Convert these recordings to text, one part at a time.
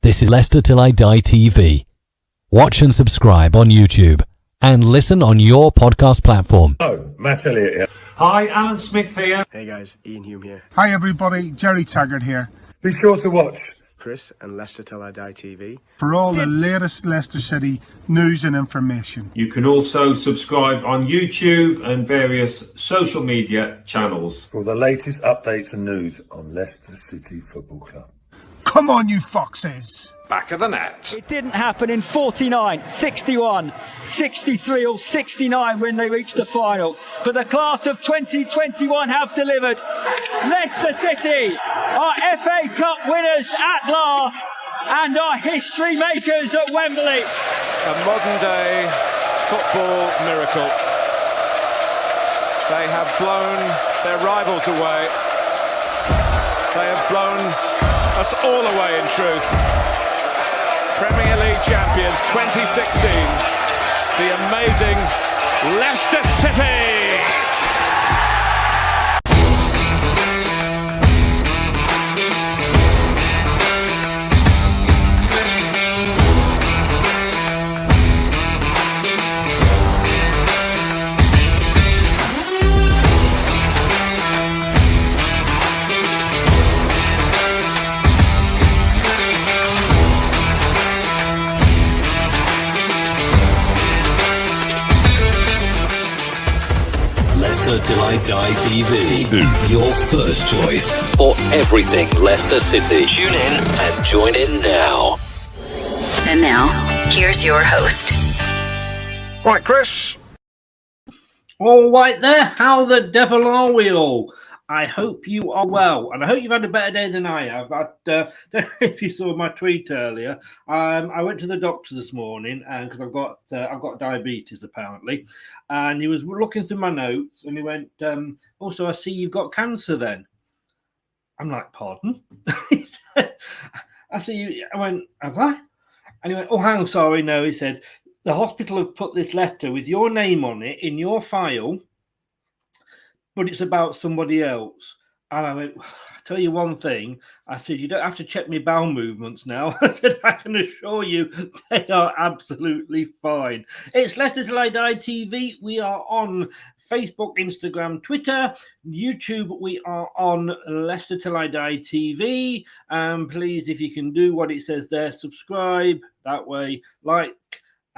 This is Leicester Till I Die TV. Watch and subscribe on YouTube and listen on your podcast platform. Oh, Matt Elliott here. Hi, Alan Smith here. Hey guys, Ian Hume here. Hi everybody, Jerry Taggart here. Be sure to watch Chris and Leicester Till I Die TV For all the latest Leicester City news and information. You can also subscribe on YouTube and various social media channels. for the latest updates and news on Leicester City Football Club. Come on, you foxes! Back of the net. It didn't happen in 49, 61, 63 or 69 when they reached the final. But the class of 2021 have delivered. Leicester City are FA Cup winners at last and are history makers at Wembley. A modern day football miracle. They have blown their rivals away. They have blown us all away in truth. Premier League champions 2016. The amazing Leicester City. Leicester Till I Die TV. Your first choice for everything Leicester City. Tune in and join in now. And now, here's your host. Right, Chris. All right there, how the devil are we all? I hope you are well, and I hope you've had a better day than I have. I don't know if you saw my tweet earlier. I went to the doctor this morning because I've got diabetes apparently, and he was looking through my notes and he went, "Also, I see you've got cancer." Then I'm like, "Pardon?" He said, "I see you." I went, "Have I?" And he went, "Oh, I'm sorry." No, he said, "The hospital have put this letter with your name on it in your file, but it's about somebody else." And I went, "I'll tell you one thing." I said, "You don't have to check my bowel movements now." I said, "I can assure you they are absolutely fine." It's Leicester Till I Die TV. We are on Facebook, Instagram, Twitter, YouTube. We are on Leicester Till I Die TV. Please, if you can do what it says there, subscribe. That way, like,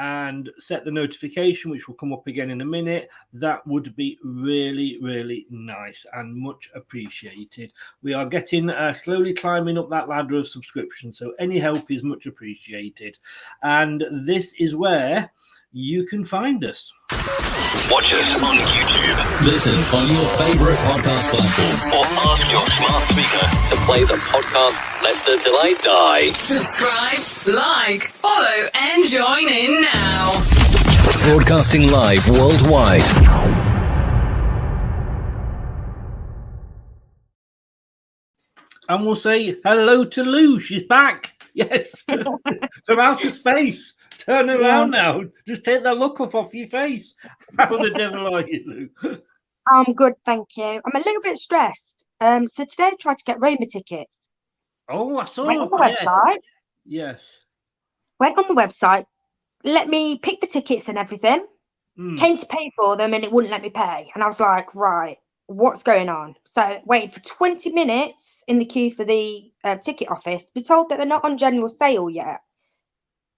and set the notification, which will come up again in a minute. That would be really, really nice and much appreciated. We are getting slowly climbing up that ladder of subscription, so any help is much appreciated. And this is where you can find us. Watch us on YouTube. Listen on your favorite podcast platform or ask your smart speaker to play the podcast Leicester Till I Die. Subscribe, like, follow, and join in now. Broadcasting live worldwide. And we'll say hello to Lou. She's back. Yes. From outer space. Turn around now. Just take that look off your face. How the devil are you, Lou? I'm good, thank you. I'm a little bit stressed. So today I tried to get Roma tickets. Oh, I saw Went on the website. Yes. Went on the website. Let me pick the tickets and everything. Came to pay for them and it wouldn't let me pay. And I was like, right, what's going on? So waited for 20 minutes in the queue for the ticket office. Be told that they're not on general sale yet.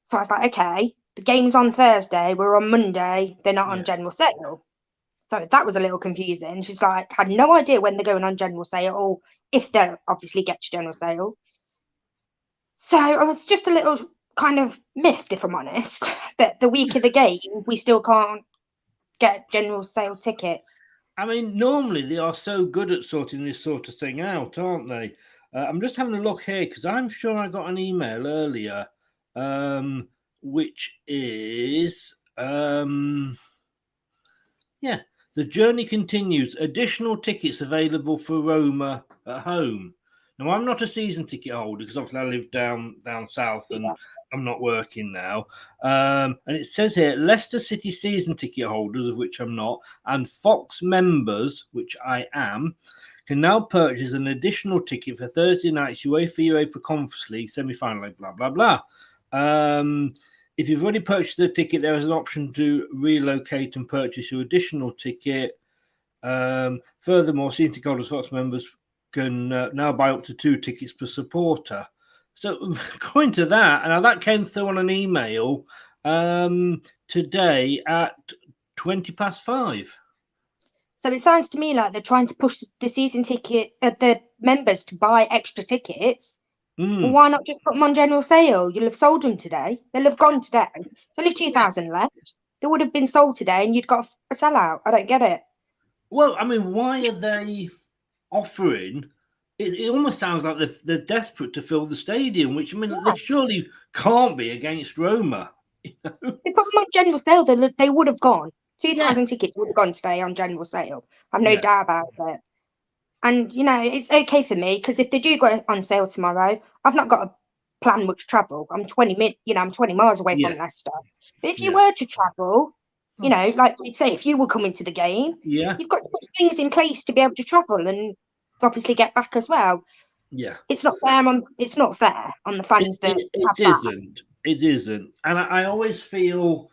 So I was like, okay, the game's on Thursday. We're on Monday. They're not on general sale. So that was a little confusing. She's like, had no idea when they're going on general sale or if they'll obviously get to general sale. So I was just a little kind of miffed, if I'm honest, that the week of the game, we still can't get general sale tickets. I mean, normally they are so good at sorting this sort of thing out, aren't they? I'm just having a look here because I'm sure I got an email earlier, which is, the journey continues. Additional tickets available for Roma at home. Now, I'm not a season ticket holder because obviously I live down south and I'm not working now. And it says here, Leicester City season ticket holders, of which I'm not, and Fox members, which I am, can now purchase an additional ticket for Thursday night's Uefa Conference League semi-final, blah, blah, blah. If you've already purchased a ticket, there is an option to relocate and purchase your additional ticket. Furthermore, season ticket holders, Fox members can now buy up to 2 tickets per supporter. So going to that, and that came through on an email today at 5:20. So it sounds to me like they're trying to push the season ticket, the members to buy extra tickets. Well, why not just put them on general sale? You'll have sold them today. They'll have gone today. There's only 2,000 left. They would have been sold today, and you'd got a sellout. I don't get it. Well, I mean, why are they offering? It almost sounds like they're desperate to fill the stadium, which, I mean, they surely can't be against Roma. You know? They put them on general sale. They would have gone. 2,000 tickets would have gone today on general sale. I've no doubt about it. And, you know, it's okay for me because if they do go on sale tomorrow, I've not got to plan much travel. I'm 20 miles away from Leicester. But if you were to travel, you know, like you'd say, if you were coming to the game, you've got to put things in place to be able to travel and obviously get back as well. Yeah. It's not fair on the fans It isn't. And I always feel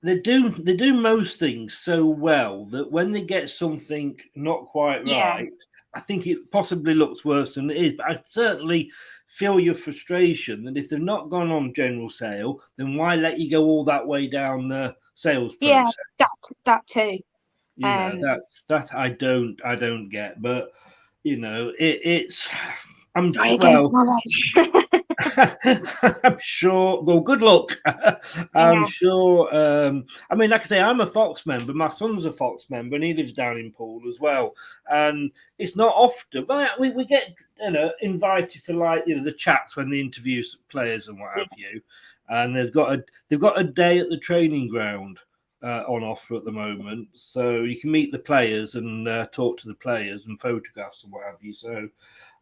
they do most things so well that when they get something not quite right, I think it possibly looks worse than it is. But I certainly feel your frustration that if they've not gone on general sale, then why let you go all that way down the sales process? Yeah, that too. You know, that I don't get. But you know, it's I'm sure. Well, good luck. I'm sure. I mean, like I say, I'm a Fox member. My son's a Fox member, and he lives down in Poole as well. And it's not often, but we get invited for the chats when they interview players and what have you. And they've got a day at the training ground on offer at the moment, so you can meet the players and talk to the players and photographs and what have you. So.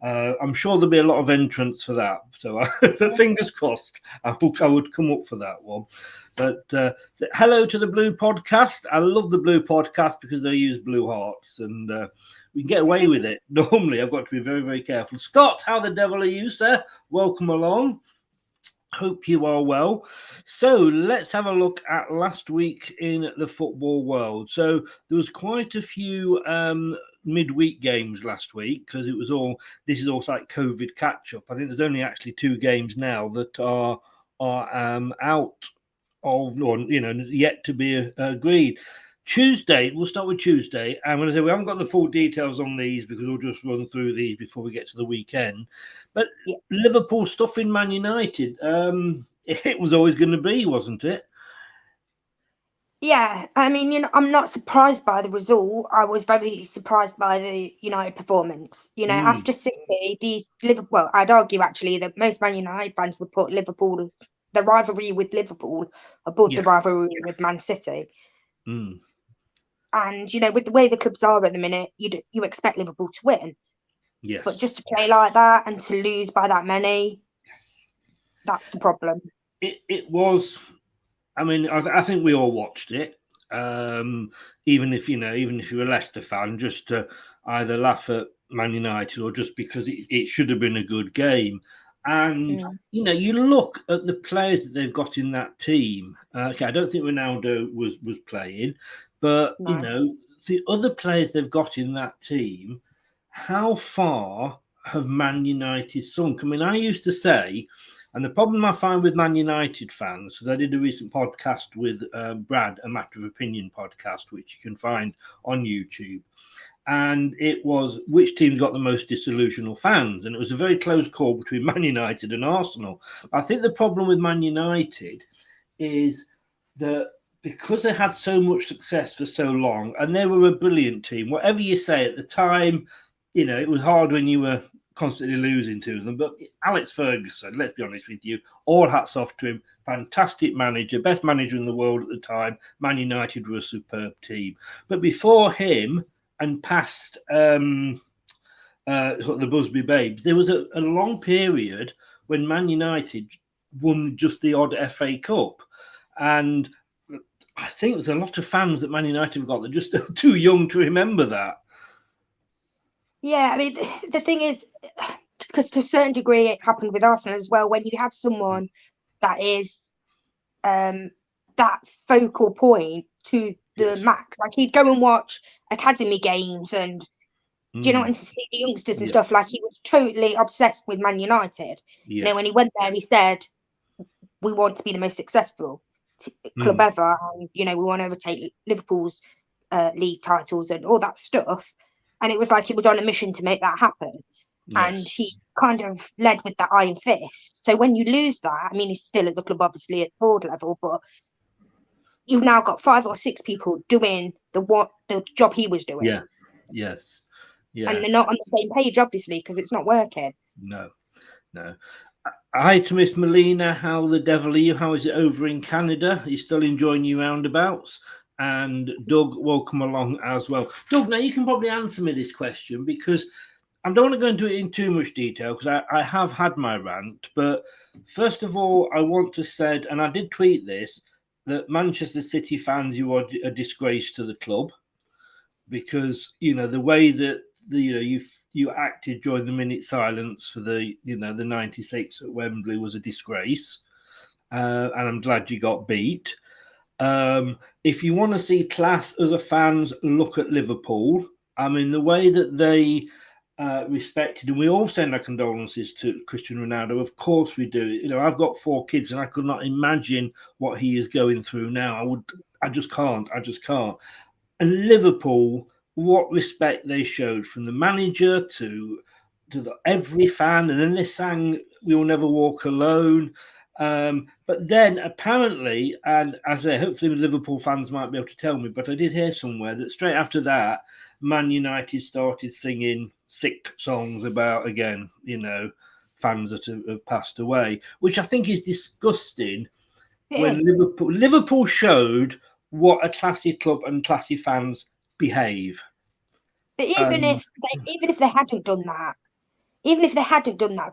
I'm sure there'll be a lot of entrants for that. So fingers crossed, I would come up for that one. But hello to the Blue Podcast. I love the Blue Podcast because they use blue hearts and we can get away with it. Normally, I've got to be very, very careful. Scott, how the devil are you, sir? Welcome along. Hope you are well. So let's have a look at last week in the football world. So there was quite a few midweek games last week because this is all like COVID catch up. I think there's only actually 2 games now that are out of, or yet to be agreed. Tuesday, we'll start with Tuesday. I'm going to say we haven't got the full details on these because we'll just run through these before we get to the weekend. But Liverpool stuff in Man United, it was always going to be, wasn't it? Yeah, I mean, I'm not surprised by the result. I was very surprised by the United performance. After City, I'd argue actually that most Man United fans would put Liverpool, the rivalry with Liverpool, above the rivalry with Man City. And with the way the clubs are at the minute, you expect Liverpool to win. Yes. But just to play like that and to lose by that many, that's the problem. It was. I mean, I think we all watched it. Even if you're a Leicester fan, just to either laugh at Man United or just because it should have been a good game. And you look at the players that they've got in that team. Okay, I don't think Ronaldo was playing, but the other players they've got in that team. How far have Man United sunk? I mean, I used to say, and the problem I find with Man United fans, because I did a recent podcast with Brad, a Matter of Opinion podcast, which you can find on YouTube. And it was which team's got the most disillusional fans. And it was a very close call between Man United and Arsenal. I think the problem with Man United is that because they had so much success for so long, and they were a brilliant team, whatever you say at the time, it was hard when you were constantly losing to them. But Alex Ferguson, let's be honest with you, all hats off to him. Fantastic manager, best manager in the world at the time. Man United were a superb team. But before him and past the Busby Babes, there was a long period when Man United won just the odd FA Cup. And I think there's a lot of fans that Man United have got that are just too young to remember that. Yeah, I mean, the thing is, because to a certain degree, it happened with Arsenal as well. When you have someone that is that focal point to the max, like he'd go and watch academy games and you know, and to see the youngsters and stuff. Like he was totally obsessed with Man United. You know, when he went there, he said, "We want to be the most successful club ever, and you know, we want to overtake Liverpool's league titles and all that stuff." And it was like he was on a mission to make that happen. And he kind of led with that iron fist. So when you lose that, I mean, he's still at the club, obviously at board level, but you've now got 5 or 6 people doing the job he was doing. Yeah. Yes. Yeah. And they're not on the same page, obviously, because it's not working. No. Hi to Miss Melina. How the devil are you? How is it over in Canada? Are you still enjoying your roundabouts? And Doug, welcome along as well. Doug, now you can probably answer me this question because I don't want to go into it in too much detail because I have had my rant. But first of all, I want to say, and I did tweet this, that Manchester City fans, you are a disgrace to the club because, you know, the way that you acted during the minute silence for the 96 at Wembley was a disgrace. And I'm glad you got beat. If you want to see class as a fans, look at Liverpool. I mean, the way that they respected, and we all send our condolences to Cristiano Ronaldo. Of course we do. You know, I've got 4 kids, and I could not imagine what he is going through now. I just can't. And Liverpool, what respect they showed from the manager to every fan, and then they sang "We Will Never Walk Alone." But then apparently, and as I say, hopefully Liverpool fans might be able to tell me, but I did hear somewhere that straight after that, Man United started singing sick songs about, again, you know, fans that have passed away, which I think is disgusting. When Liverpool showed what a classy club and classy fans behave. But even if they hadn't done that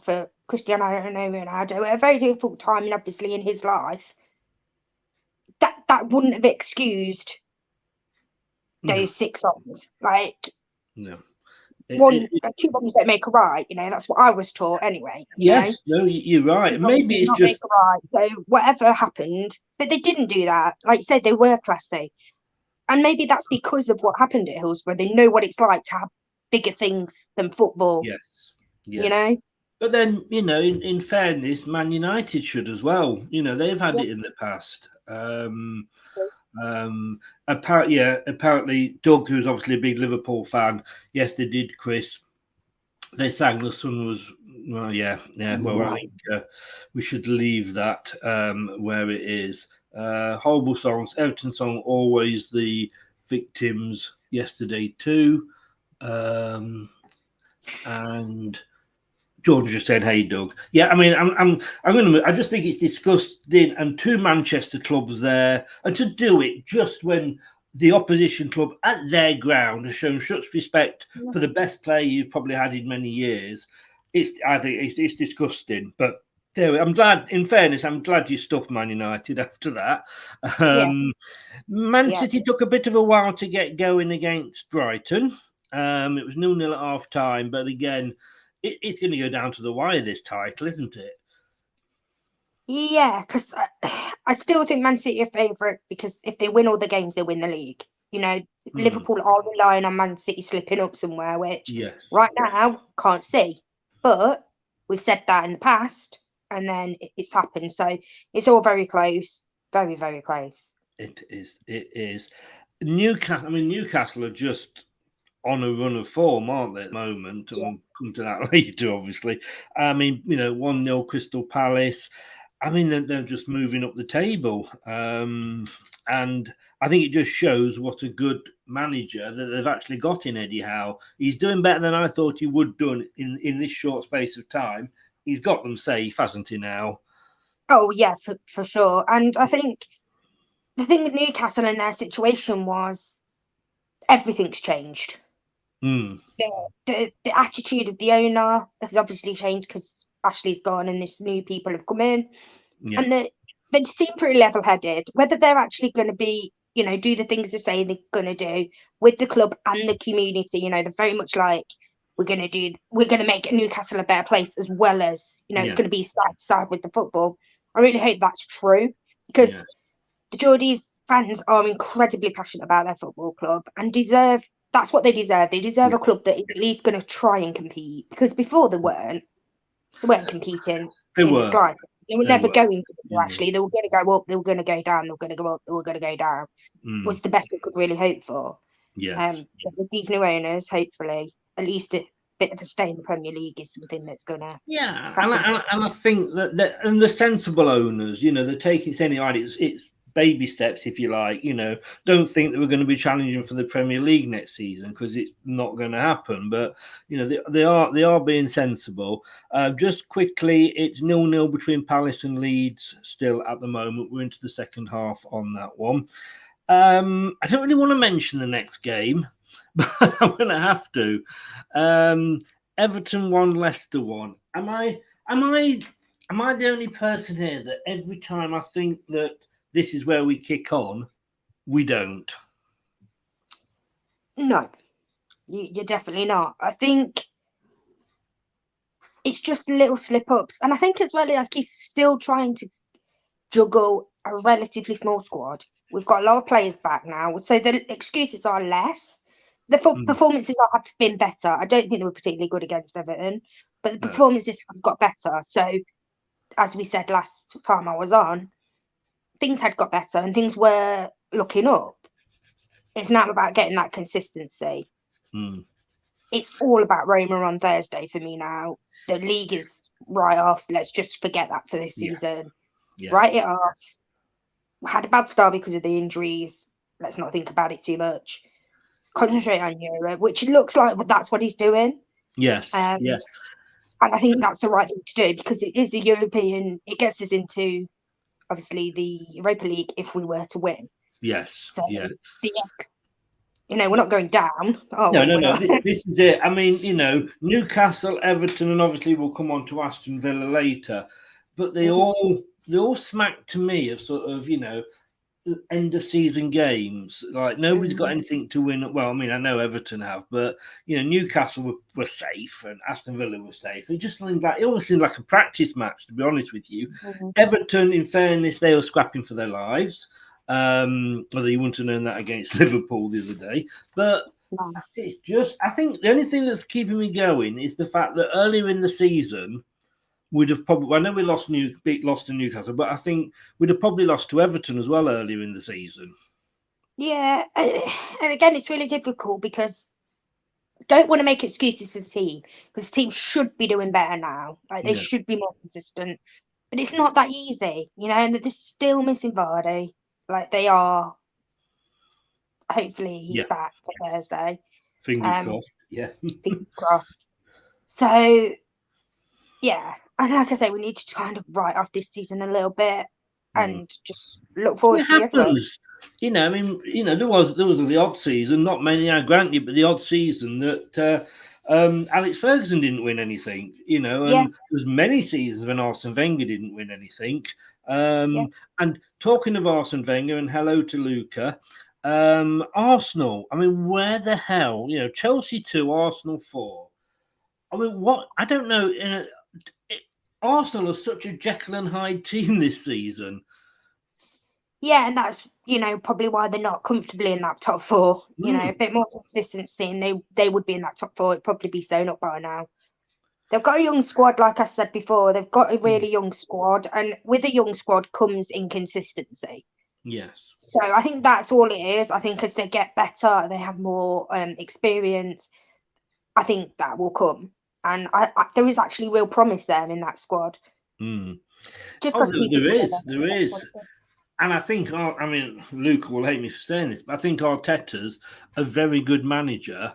for Cristiano Ronaldo at a very difficult time, and obviously in his life, that wouldn't have excused those 6 songs. Like, no, 2 wrongs don't make a right. You know, that's what I was taught anyway. Yes, no, you're right. Maybe it's just make a right. So whatever happened, but they didn't do that. Like you said, they were classy, and maybe that's because of what happened at Hillsborough. They know what it's like to have bigger things than football. Yes. You know. But then, you know, in fairness, Man United should as well. You know, they've had it in the past. Apparently, Doug, who's obviously a big Liverpool fan, yes, they did, Chris. They sang "The Sun Was." Well, yeah. Well, I think we should leave that where it is. Horrible songs. Everton song, "Always the Victims." Yesterday too, and Jordan just said, "Hey, Doug." Yeah, I mean, I just think it's disgusting, and 2 Manchester clubs there, and to do it just when the opposition club at their ground has shown such respect for the best player you've probably had in many years. I think it's disgusting. But there, I'm glad. In fairness, I'm glad you stuffed Man United after that. Man City took a bit of a while to get going against Brighton. It was 0-0 at half time, but again, it's going to go down to the wire, this title, isn't it? Yeah, because I still think Man City are favourite because if they win all the games, they win the league. You know, Liverpool are relying on Man City slipping up somewhere, which right now can't see. But we've said that in the past, and then it's happened. So it's all very close, very, very close. It is. Newcastle are just on a run of form, aren't they, at the moment? And we'll come to that later, obviously. I mean, you know, 1-0 Crystal Palace. I mean, they're just moving up the table. And I think it just shows what a good manager that they've actually got in Eddie Howe. He's doing better than I thought he would do in this short space of time. He's got them safe, hasn't he, now? Oh, yeah, for sure. And I think the thing with Newcastle in their situation was everything's changed. The attitude of the owner has obviously changed because Ashley's gone and this new people have come in, and they seem pretty level-headed. Whether they're actually going to be, you know, do the things they say they're going to do with the club and the community, you know, they're very much like, we're going to make Newcastle a better place, as well as, you know, it's going to be side to side with the football. I really hope that's true, because the Geordies fans are incredibly passionate about their football club and that's what they deserve. They deserve a club that is at least going to try and compete, because before they weren't competing in the slightest. They were never going to, actually. They were going to go up, they were going to go down, they were going to go up, they were going to go down. Was the best they could really hope for. But with these new owners, hopefully, at least a bit of a stay in the Premier League is something that's going to and I think that and the sensible owners, you know, they're taking it's baby steps, if you like. You know, don't think that we're going to be challenging for the Premier League next season, because it's not going to happen. But you know, they are being sensible. Just quickly, it's 0-0 between Palace and Leeds still at the moment. We're into the second half on that one. I don't really want to mention the next game, but I'm going to have to. Everton 1, Leicester 1. Am I the only person here that every time I think that this is where we kick on, we don't? No, you're definitely not. I think it's just little slip-ups. And I think as well, like, he's still trying to juggle a relatively small squad. We've got a lot of players back now, so the excuses are less. The performances have been better. I don't think they were particularly good against Everton, but the performances have got better. So, as we said last time I was on, things had got better and things were looking up. It's now about getting that consistency. It's all about Roma on Thursday for me now. The league is right off. Let's just forget that for this season. Write it off. We had a bad start because of the injuries. Let's not think about it too much. Concentrate on Europe, which it looks like that's what he's doing. Yes. And I think that's the right thing to do, because it is a European. It gets us into, obviously, the Europa League if we were to win. Yes. So you know, we're not going down. No. This is it. I mean, you know, Newcastle, Everton, and obviously we'll come on to Aston Villa later, but they all smack to me of sort of, you know, end of season games. Like, nobody's got anything to win. Well, I mean, I know Everton have, but you know, Newcastle were safe and Aston Villa were safe. It almost seemed like a practice match, to be honest with you. Everton, in fairness, they were scrapping for their lives. Although you wouldn't have known that against Liverpool the other day. But it's just, I think the only thing that's keeping me going is the fact that earlier in the season, we'd have probably, I know we lost to Newcastle, but I think we'd have probably lost to Everton as well earlier in the season. Yeah, and again, it's really difficult because I don't want to make excuses for the team, because the team should be doing better now. Like, they should be more consistent, but it's not that easy, you know. And they're still missing Vardy. Like, they are. Hopefully, he's back for Thursday. Fingers crossed. Yeah, fingers crossed. So, yeah. And like I say, we need to kind of write off this season a little bit and just look forward to it. You know, I mean, you know, there was the odd season, not many, I grant you, but the odd season that Alex Ferguson didn't win anything, you know, and there's many seasons when Arsene Wenger didn't win anything. And talking of Arsene Wenger, and hello to Luca, Arsenal, I mean, where the hell, you know, Chelsea 2, Arsenal 4. I mean, what? I don't know. Arsenal are such a Jekyll and Hyde team this season. Yeah, and that's, you know, probably why they're not comfortably in that top 4. You know, a bit more consistency, and they would be in that top 4. It'd probably be sewn up by now. They've got a young squad, like I said before. They've got a really young squad, and with a young squad comes inconsistency. Yes. So I think that's all it is. I think as they get better, they have more experience, I think that will come. And there is actually real promise there in that squad. There is. And I think, I mean, Luca will hate me for saying this, but I think Arteta's a very good manager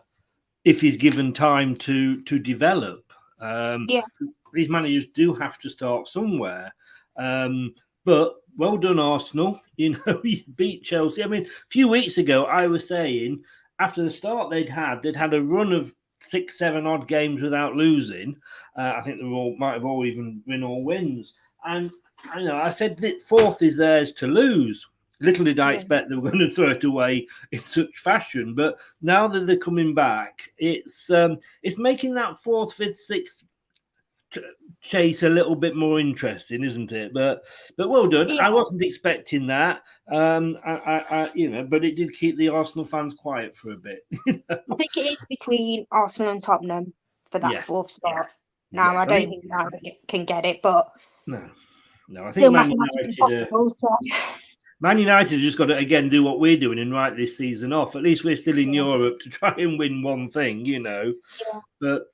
if he's given time to develop. These managers do have to start somewhere. But well done, Arsenal. You know, you beat Chelsea. I mean, a few weeks ago, I was saying, after the start they'd had a run of 6-7 odd games without losing. I think they might have all even been all wins. And I know I said that 4th is theirs to lose. Little did I expect they were going to throw it away in such fashion. But now that they're coming back, it's making that fourth, fifth, sixth chase a little bit more interesting, isn't it? But well done. I wasn't expecting that. But it did keep the Arsenal fans quiet for a bit. I think it is between Arsenal and Tottenham for that fourth spot. Now I don't think Man can get it, but no, I still think Man United just got to again do what we're doing and write this season off. At least we're still in Europe to try and win one thing, But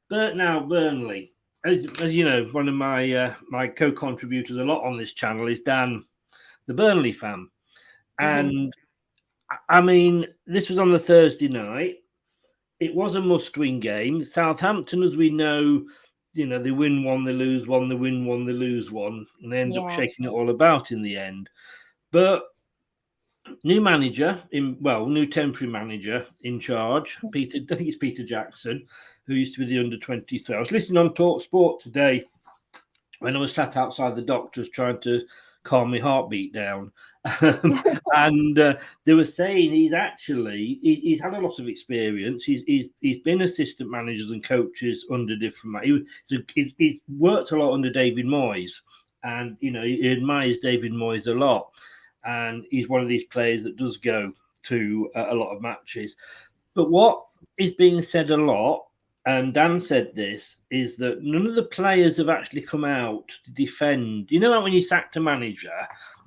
now Burnley, as you know, one of my my co-contributors a lot on this channel is Dan, the Burnley fan, and I mean this was on the Thursday night. It was a must-win game. Southampton, as we know, they win one, they lose one, they win one, they lose one, and they end up shaking it all about in the end. But new temporary manager in charge, Peter. I think it's Peter Jackson, who used to be the under-23. I was listening on Talk Sport today when I was sat outside the doctors trying to calm my heartbeat down. And they were saying he's had a lot of experience. He's been assistant managers and coaches under different. He's worked a lot under David Moyes, and he admires David Moyes a lot. And he's one of these players that does go to a lot of matches. But what is being said a lot, and Dan said this, is that none of the players have actually come out to defend. Like when you sacked a manager,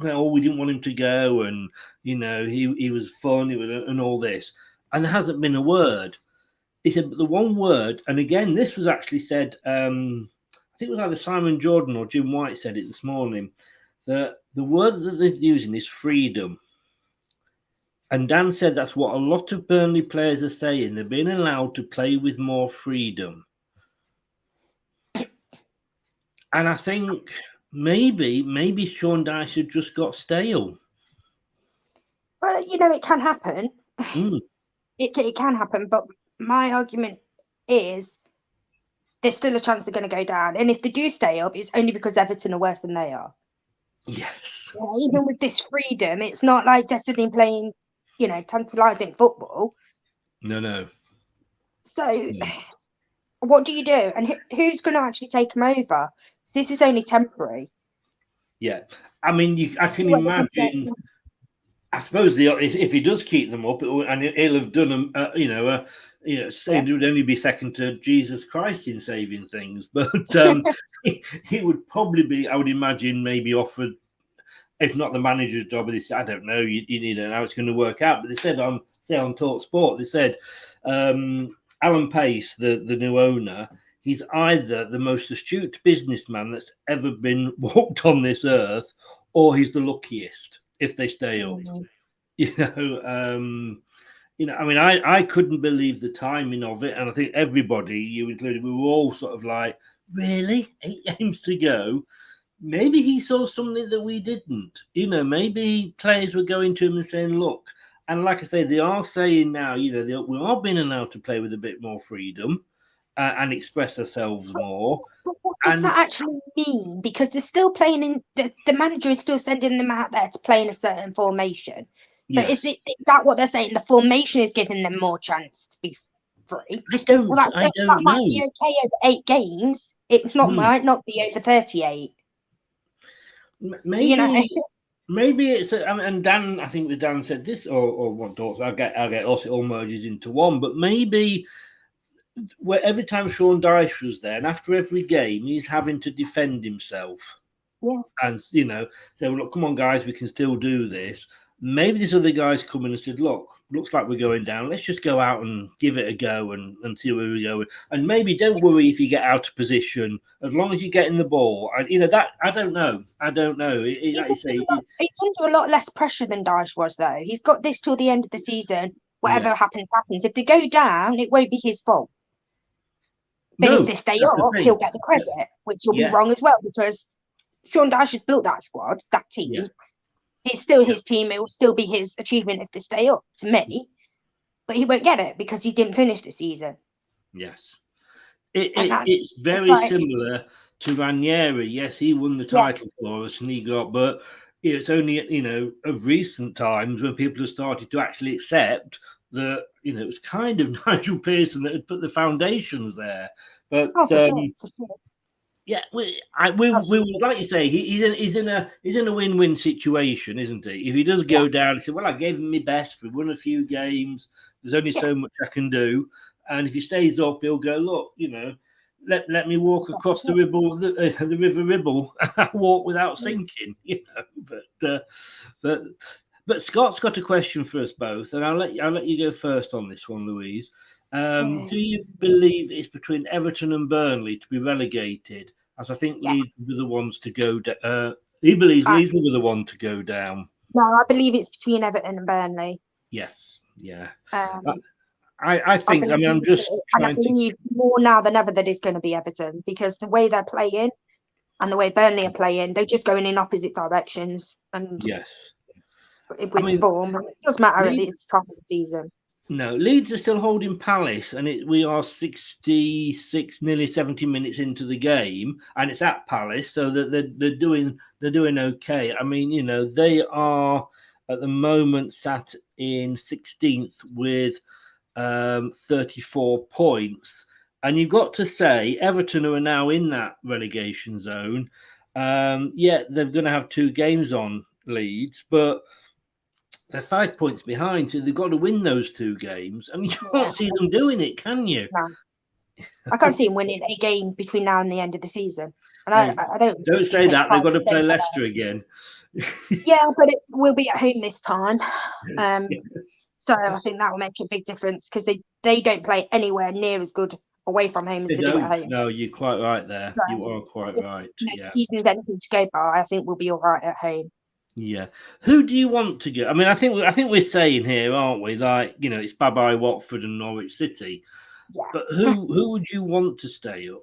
we didn't want him to go, and he was fun, and all this, and there hasn't been a word. He said, but the one word, and again, this was actually said. I think it was either Simon Jordan or Jim White said it this morning. That the word that they're using is freedom. And Dan said that's what a lot of Burnley players are saying. They're being allowed to play with more freedom. And I think maybe Sean Dyche had just got stale. Well, it can happen. It can happen, but my argument is there's still a chance they're going to go down. And if they do stay up, it's only because Everton are worse than they are. Yes. Even with this freedom, it's not like Destiny playing, tantalising football. No. So, what do you do? And who's going to actually take them over? This is only temporary. Yeah. I mean, I can imagine. I suppose if he does keep them up, he'll have done he would only be second to Jesus Christ in saving things, but he would probably be, I would imagine, maybe offered, if not the manager's job. I don't know. You need to know how it's going to work out. But they said on Talk Sport, they said Alan Pace, the new owner, he's either the most astute businessman that's ever been walked on this earth, or he's the luckiest if they stay up. I mean, I couldn't believe the timing of it, and I think everybody, you included, we were all sort of like, really? 8 games to go? Maybe he saw something that we didn't. Maybe players were going to him and saying, look, and like I say, they are saying now, we are being allowed to play with a bit more freedom and express ourselves more. But what does that actually mean? Because they're still playing in, the manager is still sending them out there to play in a certain formation. So is that what they're saying? The formation is giving them more chance to be free? I don't know. That might be okay over 8 games. It might not be over 38. Maybe it's and Dan. I think Dan said this, or what thoughts? I'll get lost. It all merges into one. But maybe every time Sean Dyche was there, and after every game, he's having to defend himself. Yeah. And say, well, look, come on, guys, we can still do this. Maybe these other guys come in and said, look, looks like we're going down. Let's just go out and give it a go and see where we go. And maybe don't worry if you get out of position, as long as you get in the ball. I don't know. Like you say, he's under a lot less pressure than Dyche was, though. He's got this till the end of the season. Whatever happens. If they go down, it won't be his fault. But if they stay up, he'll get the credit, which will be wrong as well, because Sean Dyche has built that squad, that team. Yes. It's still his team. It will still be his achievement if they stay up, to me. But he won't get it because he didn't finish the season. Yes. It's very similar to Ranieri. Yes, he won the title for us, and he got, but it's only, of recent times when people have started to actually accept that, it's kind of Nigel Pearson that had put the foundations there. But for sure. yeah, we like you say, he's in a win-win situation, isn't he? If he does go down, he said, "Well, I gave him my best. We won a few games. There's only so much I can do." And if he stays up, he'll go, "Look, let me walk across the Ribble, the River Ribble, and I walk without sinking." But Scott's got a question for us both, and I'll let you go first on this one, Louise. Do you believe it's between Everton and Burnley to be relegated? As I think Leeds will be the ones to go down. He believes Leeds will be the one to go down. No, I believe it's between Everton and Burnley. Yes, yeah. I think. I'm just trying I believe more now than ever that it's going to be Everton, because the way they're playing and the way Burnley are playing, they're just going in opposite directions. And yes. With form, it doesn't matter at the top of the season. No, Leeds are still holding Palace, and we are 66, nearly 70 minutes into the game, and it's at Palace, so that they're doing okay. I mean, they are at the moment sat in 16th with 34 points, and you've got to say Everton, who are now in that relegation zone, they're going to have 2 games on Leeds, but they're 5 points behind, so they've got to win those 2 games. I mean, you can't see them doing it, can you? No. I can't see them winning a game between now and the end of the season. And I don't say that. They've got to play Leicester again. Yeah, but it will be at home this time. So I think that will make a big difference, because they don't play anywhere near as good away from home as they do at home. No, you're quite right there. So, you are quite right. The season's anything to go by, I think we'll be all right at home. Yeah. Who do you want to go? I mean, I think we're saying here, aren't we? Like, it's bye-bye Watford and Norwich City. Yeah. But who would you want to stay up?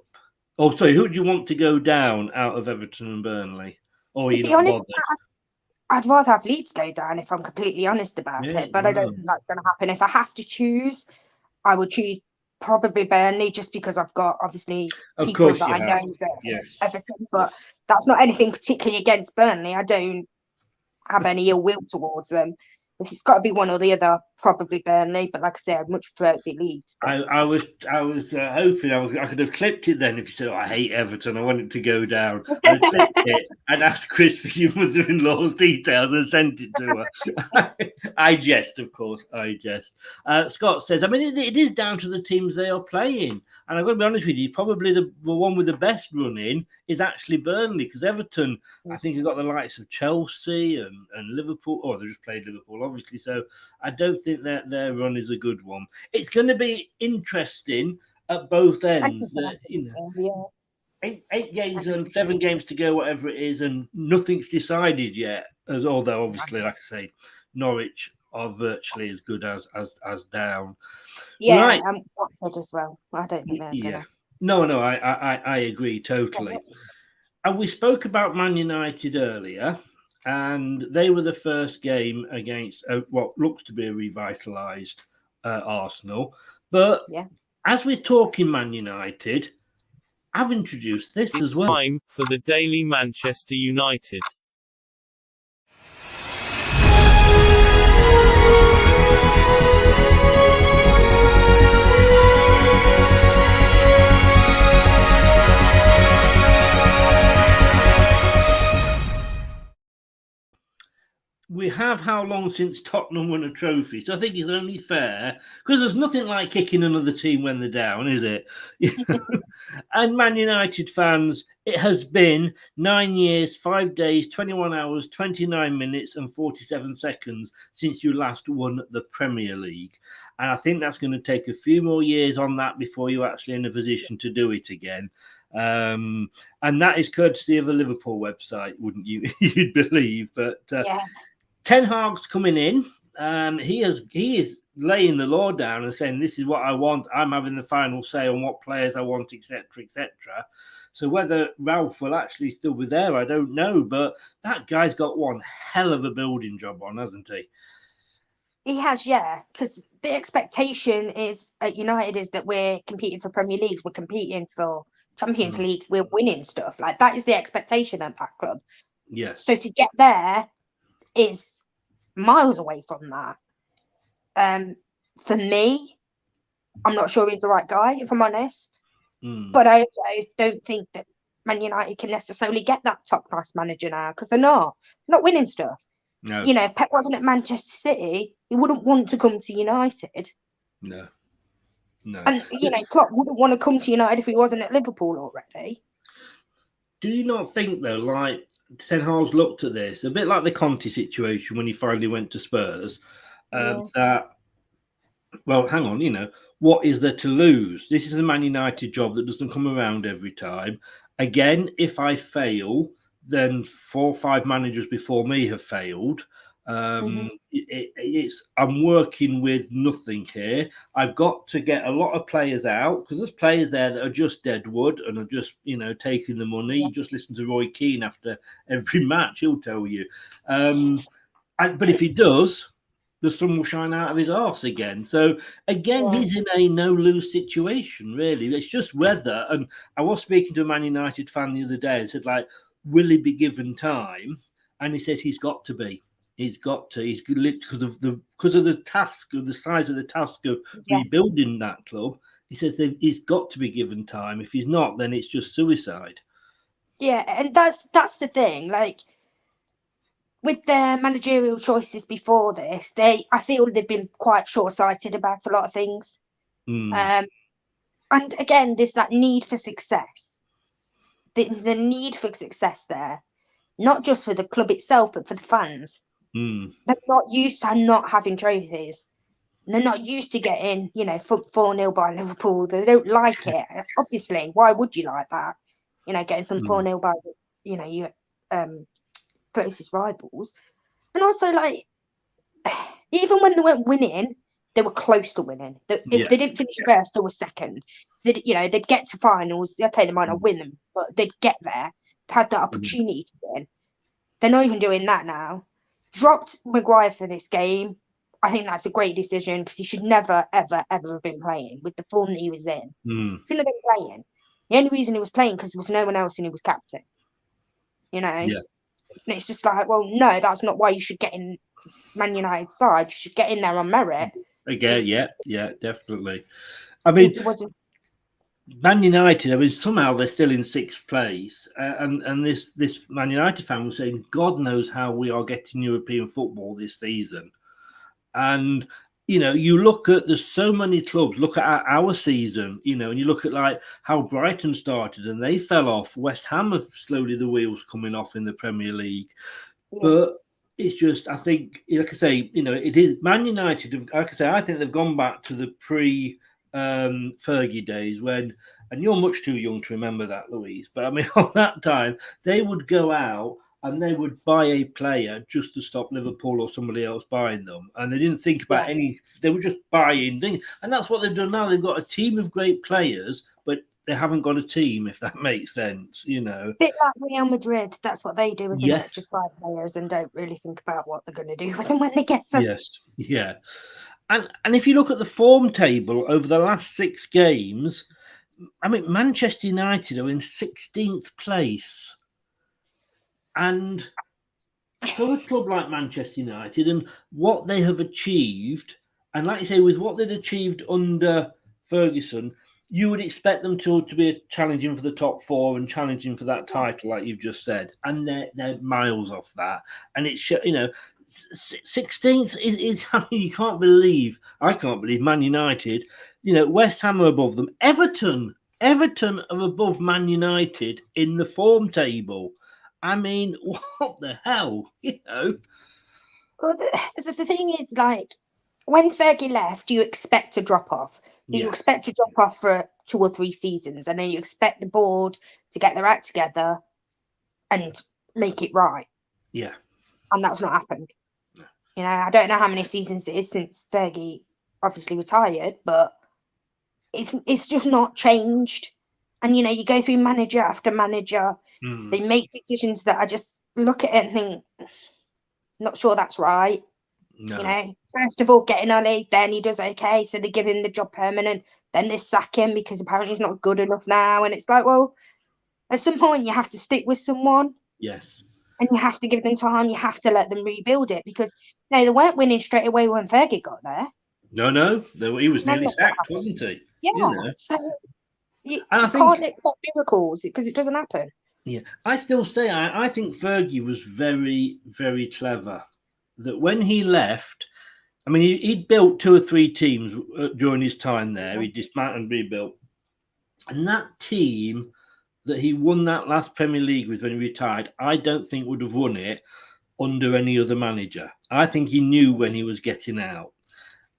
Oh, sorry, who would you want to go down out of Everton and Burnley? Or to be honest, I'd rather have Leeds go down, if I'm completely honest about it. But I don't think that's going to happen. If I have to choose, I would choose probably Burnley, just because I've got obviously people that I know that Everton. But that's not anything particularly against Burnley. I don't have any ill will towards them. If it's got to be one or the other, probably Burnley. But like I said, I'd much prefer it be Leeds. I was hoping I could have clipped it then. If you said, "Oh, I hate Everton, I want it to go down," I clipped it and asked Chris for your mother-in-law's details and sent it to her. I jest, of course. I jest. Scott says, I mean, it is down to the teams they are playing, and I've got to be honest with you. Probably the one with the best run in is actually Burnley, because Everton, I think, have got the likes of Chelsea and Liverpool. Oh, they just played Liverpool, obviously. So I don't think that their run is a good one. It's going to be interesting at both ends. 8 games and 7 games to go, whatever it is, and nothing's decided yet. Although obviously, like I say, Norwich are virtually as good as down. Yeah, right. Watford as well. I don't think they're gonna. No, I agree totally. And we spoke about Man United earlier, and they were the first game against what looks to be a revitalised Arsenal. But as we're talking Man United, I've introduced this as well. It's time for the Daily Manchester United. We have how long since Tottenham won a trophy? So I think it's only fair, because there's nothing like kicking another team when they're down, is it? And Man United fans, it has been 9 years, 5 days, 21 hours, 29 minutes and 47 seconds since you last won the Premier League. And I think that's going to take a few more years on that before you're actually in a position to do it again. And that is courtesy of the Liverpool website, wouldn't you? You'd believe. But Ten Hag's coming in. He is laying the law down and saying, this is what I want. I'm having the final say on what players I want, etc., etc. So whether Ralph will actually still be there, I don't know. But that guy's got one hell of a building job on, hasn't he? He has, yeah. Because the expectation is at United is that we're competing for Premier Leagues. We're competing for Champions League. We're winning stuff. Like, that is the expectation at that club. Yes. So to get there is miles away from that. For me, I'm not sure he's the right guy, if I'm honest. But I don't think that Man United can necessarily get that top-class manager now, because they're not winning stuff. No. You know, if Pep wasn't at Manchester City, he wouldn't want to come to United. No. And, you know, Klopp wouldn't want to come to United if he wasn't at Liverpool already. Do you not think, though, like Ten Hag's looked at this, a bit like the Conte situation when he finally went to Spurs, that, well, hang on, you know, what is there to lose? This is a Man United job that doesn't come around every time. Again, if I fail, then 4 or 5 managers before me have failed. I'm working with nothing here. I've got to get a lot of players out, because there's players there that are just dead wood and are just, you know, taking the money. You just listen to Roy Keane after every match, he'll tell you. But if he does, the sun will shine out of his arse again. So again, he's in a no-lose situation, really. It's just whether, and I was speaking to a Man United fan the other day and said, like, will he be given time? And he says he's got to be. He's got to. He's because of the task, of the size of the task of rebuilding that club. He says that he's got to be given time. If he's not, then it's just suicide. Yeah, and that's the thing. Like, with their managerial choices before this, I feel they've been quite short-sighted about a lot of things. And again, there's that need for success. There's a need for success there, not just for the club itself, but for the fans. They're not used to not having trophies. They're not used to getting, you know, 4-0 by Liverpool. They don't like it. Obviously, why would you like that? You know, getting some 4-0 by, you know, your closest rivals. And also, like, even when they weren't winning, they were close to winning. If they didn't finish first, they were second. So, they'd get to finals. Okay, they might not win them, but they'd get there. They had that opportunity to win. They're not even doing that now. Dropped Maguire for this game. I think that's a great decision, because he should never, ever, ever have been playing with the form that he was in. Shouldn't have been playing. The only reason he was playing because there was no one else and he was captain. You know? Yeah. And it's just like, well, no, that's not why you should get in Man United's side. You should get in there on merit. Again, yeah, definitely. I mean, Man United, I mean, somehow they're still in 6th place. And this Man United fan was saying, God knows how we are getting European football this season. And, you know, you look at, there's so many clubs, look at our season, you know, and you look at like how Brighton started and they fell off. West Ham have slowly the wheels coming off in the Premier League. But it's just, I think, like I say, you know, it is Man United, like I say, I think they've gone back to the Fergie days when, and you're much too young to remember that, Louise, but I mean, on that time, they would go out and they would buy a player just to stop Liverpool or somebody else buying them. And they didn't think about they were just buying things. And that's what they've done now. They've got a team of great players, but they haven't got a team, if that makes sense, you know. A bit like Real Madrid, that's what they do, isn't it? Just buy players and don't really think about what they're going to do with them when they get some. Yes, yeah. And if you look at the form table over the last 6 games, I mean, Manchester United are in 16th place. And for a club like Manchester United and what they have achieved, and like you say, with what they'd achieved under Ferguson, you would expect them to be challenging for the top 4 and challenging for that title, like you've just said. And they're miles off that. And it's, you know, 16th is I mean, you can't believe, I can't believe Man United, you know, West Ham are above them. Everton are above Man United in the form table. I mean, what the hell, you know? Well, the thing is, like, when Fergie left, you expect to drop off. You expect to drop off for 2 or 3 seasons, and then you expect the board to get their act together and make it right. Yeah. And that's not happened. No. You know, I don't know how many seasons it is since Fergie obviously retired, but it's just not changed. And, you know, you go through manager after manager. They make decisions that I just look at it and think, not sure that's right. No. You know, first of all, getting Ollie, then he does okay. So they give him the job permanent. Then they sack him because apparently he's not good enough now. And it's like, well, at some point you have to stick with someone. Yes. And you have to give them time. You have to let them rebuild it because no, they weren't winning straight away when Fergie got there. No, he was nearly sacked, wasn't he? Yeah. You know. So you think, can't expect miracles because it doesn't happen. Yeah, I still say I think Fergie was very, very clever. That when he left, I mean, he'd built 2 or 3 teams during his time there. He dismantled and rebuilt, and that team that he won that last Premier League with when he retired, I don't think would have won it under any other manager. I think he knew when he was getting out.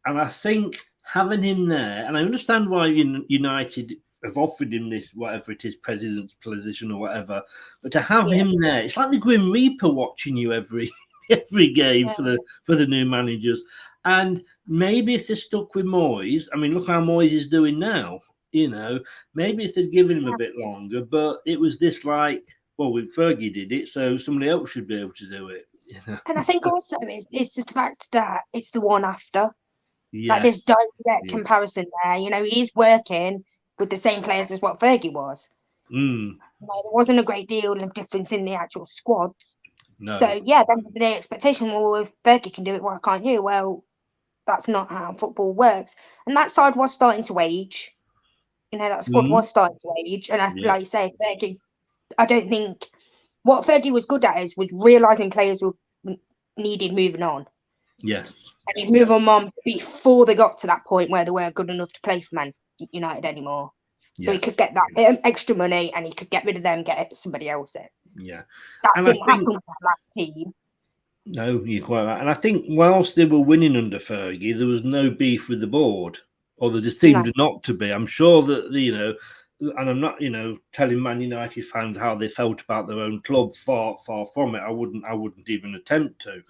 And I think having him there, and I understand why United have offered him this, whatever it is, president's position or whatever, but to have him there, it's like the Grim Reaper watching you every game for the new managers. And maybe if they're stuck with Moyes, I mean, look how Moyes is doing now. You know, maybe if they'd given him a bit longer, but it was this like, well, when Fergie did it, so somebody else should be able to do it. You know? And I think also it's the fact that it's the one after. Yes. Like there's direct comparison there. You know, he's working with the same players as what Fergie was. You know, there wasn't a great deal of difference in the actual squads. No. So yeah, then the expectation, well, if Fergie can do it, why can't you? Well, that's not how football works. And that side was starting to age. You know, that squad was starting to age. And like you say, Fergie, I don't think what Fergie was good at was realising players were needed moving on. Yes. And he'd move them on before they got to that point where they weren't good enough to play for Man United anymore. So he could get that bit of extra money and he could get rid of them, get somebody else in. Yeah. That didn't happen with that last team. No, you're quite right. And I think whilst they were winning under Fergie, there was no beef with the board. Or there just seemed not to be. I'm sure that, you know, and I'm not, you know, telling Man United fans how they felt about their own club. Far, far from it. I wouldn't even attempt to.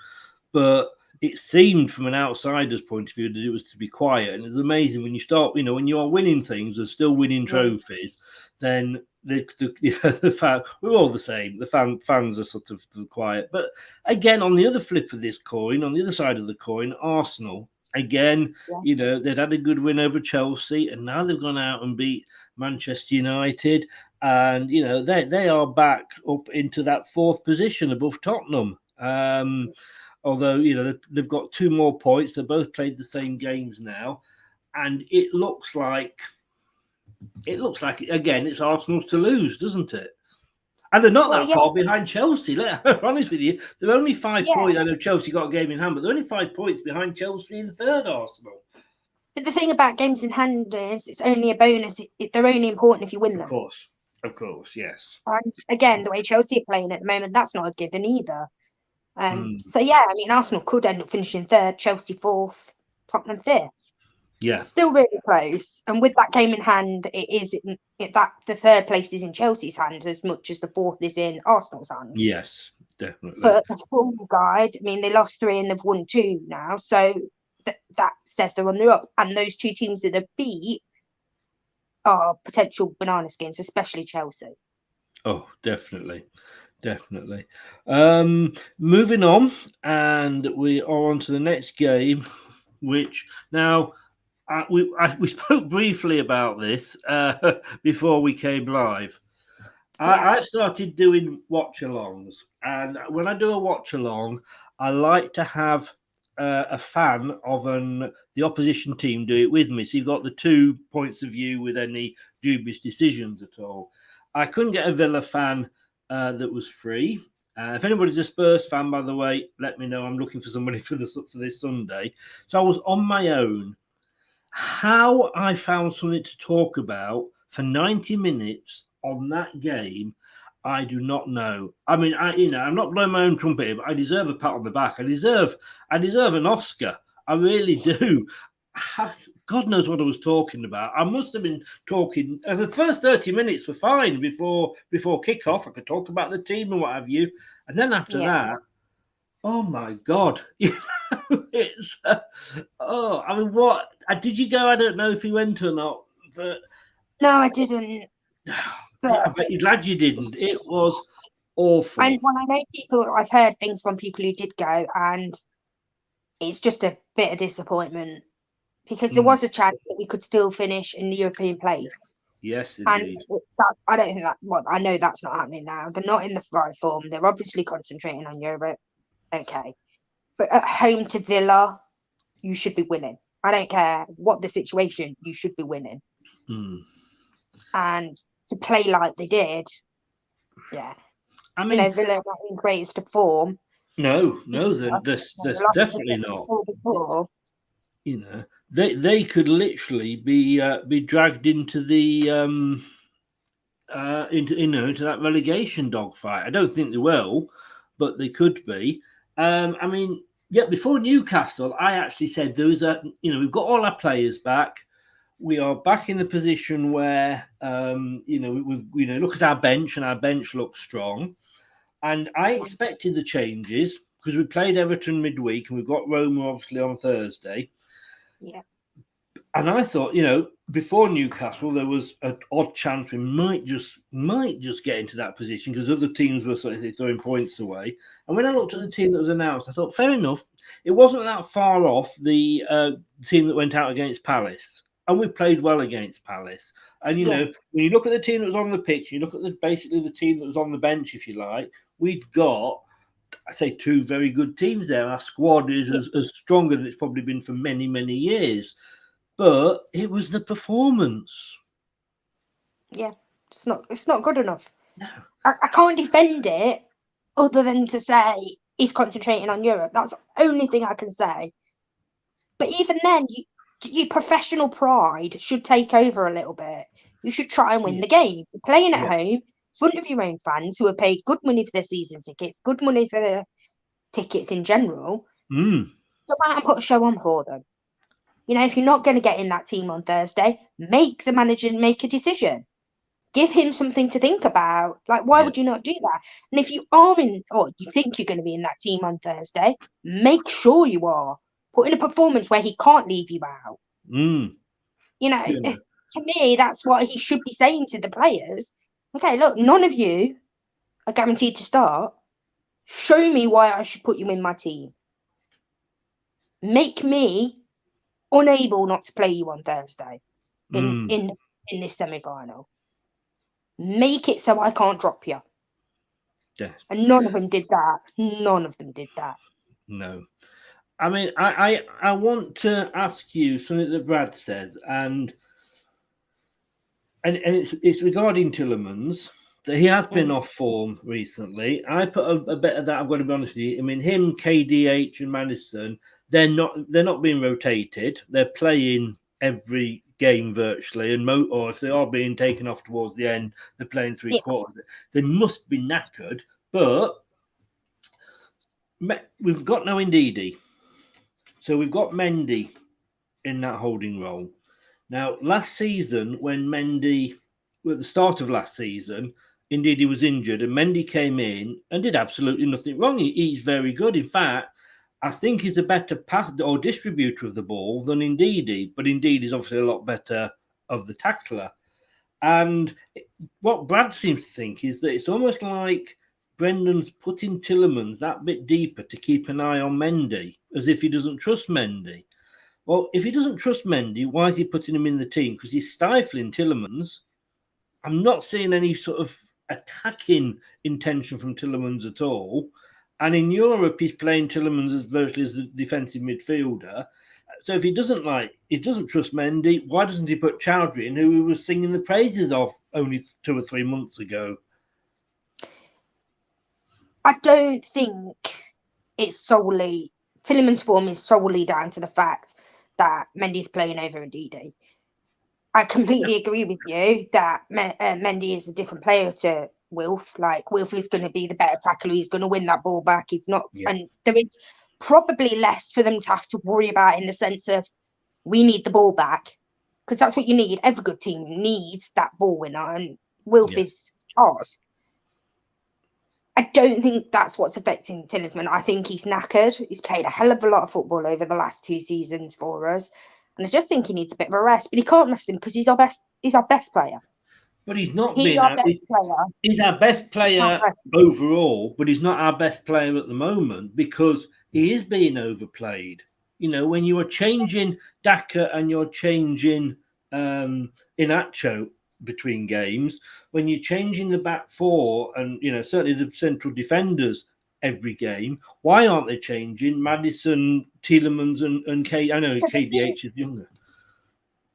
But it seemed from an outsider's point of view that it was to be quiet. And it's amazing when you start, you know, when you are winning things and still winning trophies, then the fan, we're all the same. The fans are sort of quiet. But again, on the other flip of this coin, on the other side of the coin, Arsenal, again, you know, they'd had a good win over Chelsea and now they've gone out and beat Manchester United. And, you know, they are back up into that 4th position above Tottenham. Although, you know, they've got 2 more points. They both played the same games now. And it looks like, again, it's Arsenal's to lose, doesn't it? And they're not that far behind Chelsea. Let's be honest with you. They're only 5 points. I know Chelsea got a game in hand, but they're only 5 points behind Chelsea in 3rd, Arsenal. But the thing about games in hand is it's only a bonus. They're only important if you win them. Of course, yes. And again, the way Chelsea are playing at the moment, that's not a given either. So yeah, I mean, Arsenal could end up finishing 3rd, Chelsea 4th, Tottenham 5th. Yeah, still really close. And with that game in hand, that the 3rd place is in Chelsea's hands as much as the 4th is in Arsenal's hands. Yes, definitely. But the full guide, I mean, they lost 3 and they've won 2 now, so that says they're on the up. And those 2 teams that they've beat are potential banana skins, especially Chelsea. Oh, definitely. Moving on, and we are on to the next game, which now we spoke briefly about this before we came live. I started doing watch-alongs, and when I do a watch-along, I like to have a fan of the opposition team do it with me. So you've got the 2 points of view with any dubious decisions at all. I couldn't get a Villa fan that was free. If anybody's a Spurs fan, by the way, let me know. I'm looking for somebody for this Sunday. So I was on my own. How I found something to talk about for 90 minutes on that game, I do not know. I mean, I'm not blowing my own trumpet here, but I deserve a pat on the back. I deserve an Oscar. I really do. God knows what I was talking about. I must have been talking. The first 30 minutes were fine before kickoff. I could talk about the team and what have you. And then after that, oh my God, it's I mean, what did you go? I don't know if you went or not, but no, I didn't. But I'm glad you didn't. It was awful. And when I know people, I've heard things from people who did go, and it's just a bit of disappointment because there was a chance that we could still finish in the European place. Yes, And indeed. I don't think that. Well, I know that's not happening now. They're not in the right form. They're obviously concentrating on Europe. Okay, but at home to Villa, you should be winning. I don't care what the situation. You should be winning. And to play like they did, yeah. I mean, Villa are not in greatest of form. No, there's definitely not. Before. They could literally be dragged into the into that relegation dogfight. I don't think they will, but they could be. I mean, yeah. Before Newcastle, I actually said there was we've got all our players back. We are back in the position where we look at our bench and our bench looks strong. And I expected the changes because we played Everton midweek and we've got Roma obviously on Thursday. Yeah. And I thought, before Newcastle, there was an odd chance we might just get into that position because other teams were sort of throwing points away. And when I looked at the team that was announced, I thought, fair enough, it wasn't that far off the team that went out against Palace. And we played well against Palace. And, when you look at the team that was on the pitch, you look at basically the team that was on the bench, if you like, we'd got, I say, two very good teams there. Our squad is as stronger than it's probably been for many, many years. But it was the performance. Yeah, it's not good enough. No. I can't defend it other than to say he's concentrating on Europe. That's the only thing I can say. But even then, your professional pride should take over a little bit. You should try and win the game. You're playing at home, in front of your own fans who have paid good money for their season tickets, good money for the tickets in general. Go out and put a show on for them. If you're not going to get in that team on Thursday, make the manager make a decision. Give him something to think about. Like, why would you not do that? And if you are you think you're going to be in that team on Thursday, make sure you are. Put in a performance where he can't leave you out. To me, that's what he should be saying to the players. Okay, look, none of you are guaranteed to start. Show me why I should put you in my team. Make me unable not to play you on Thursday in this semi-final. Make it so I can't drop you. Yes. And none of them did that. None of them did that. No. I mean, I want to ask you something that Brad says, and it's regarding Tielemans, that he has been off form recently. I put a bit of that, I've got to be honest with you. I mean, him, KDH and Maddison, they're not being rotated. They're playing every game virtually, or if they are being taken off towards the end, they're playing three quarters. They must be knackered, but we've got no Ndidi. So we've got Mendy in that holding role. Now, last season, when Mendy, at the start of last season, Ndidi was injured and Mendy came in and did absolutely nothing wrong. He's very good. In fact, I think he's a better passer or distributor of the ball than Ndidi, but Ndidi is obviously a lot better of the tackler. And what Brad seems to think is that it's almost like Brendan's putting Tielemans that bit deeper to keep an eye on Mendy, as if he doesn't trust Mendy. Well, if he doesn't trust Mendy, why is he putting him in the team? Because he's stifling Tielemans. I'm not seeing any sort of attacking intention from Tielemans at all. And in Europe, he's playing Tielemans as virtually as the defensive midfielder. So if he doesn't trust Mendy, why doesn't he put Chowdhury in, who he was singing the praises of only 2 or 3 months ago? I don't think it's solely Tielemans' form is solely down to the fact that Mendy's playing over Ndidi. I completely agree with you that Mendy is a different player to Wilf. Like, Wilf is going to be the better tackler. He's going to win that ball back. He's not, and there is probably less for them to have to worry about in the sense of we need the ball back, because that's what you need. Every good team needs that ball winner, and Wilf is ours. I don't think that's what's affecting Tielemans. I think he's knackered. He's played a hell of a lot of football over the last 2 seasons for us. And I just think he needs a bit of a rest. But he can't rest him because he's our best player. But he's not He's our best player overall, but he's not our best player at the moment because he is being overplayed. When you are changing Daka and you're changing Inacho between games. When you're changing the back four and, certainly the central defenders every game, why aren't they changing Maddison, Tielemans and K? I know KDH is younger.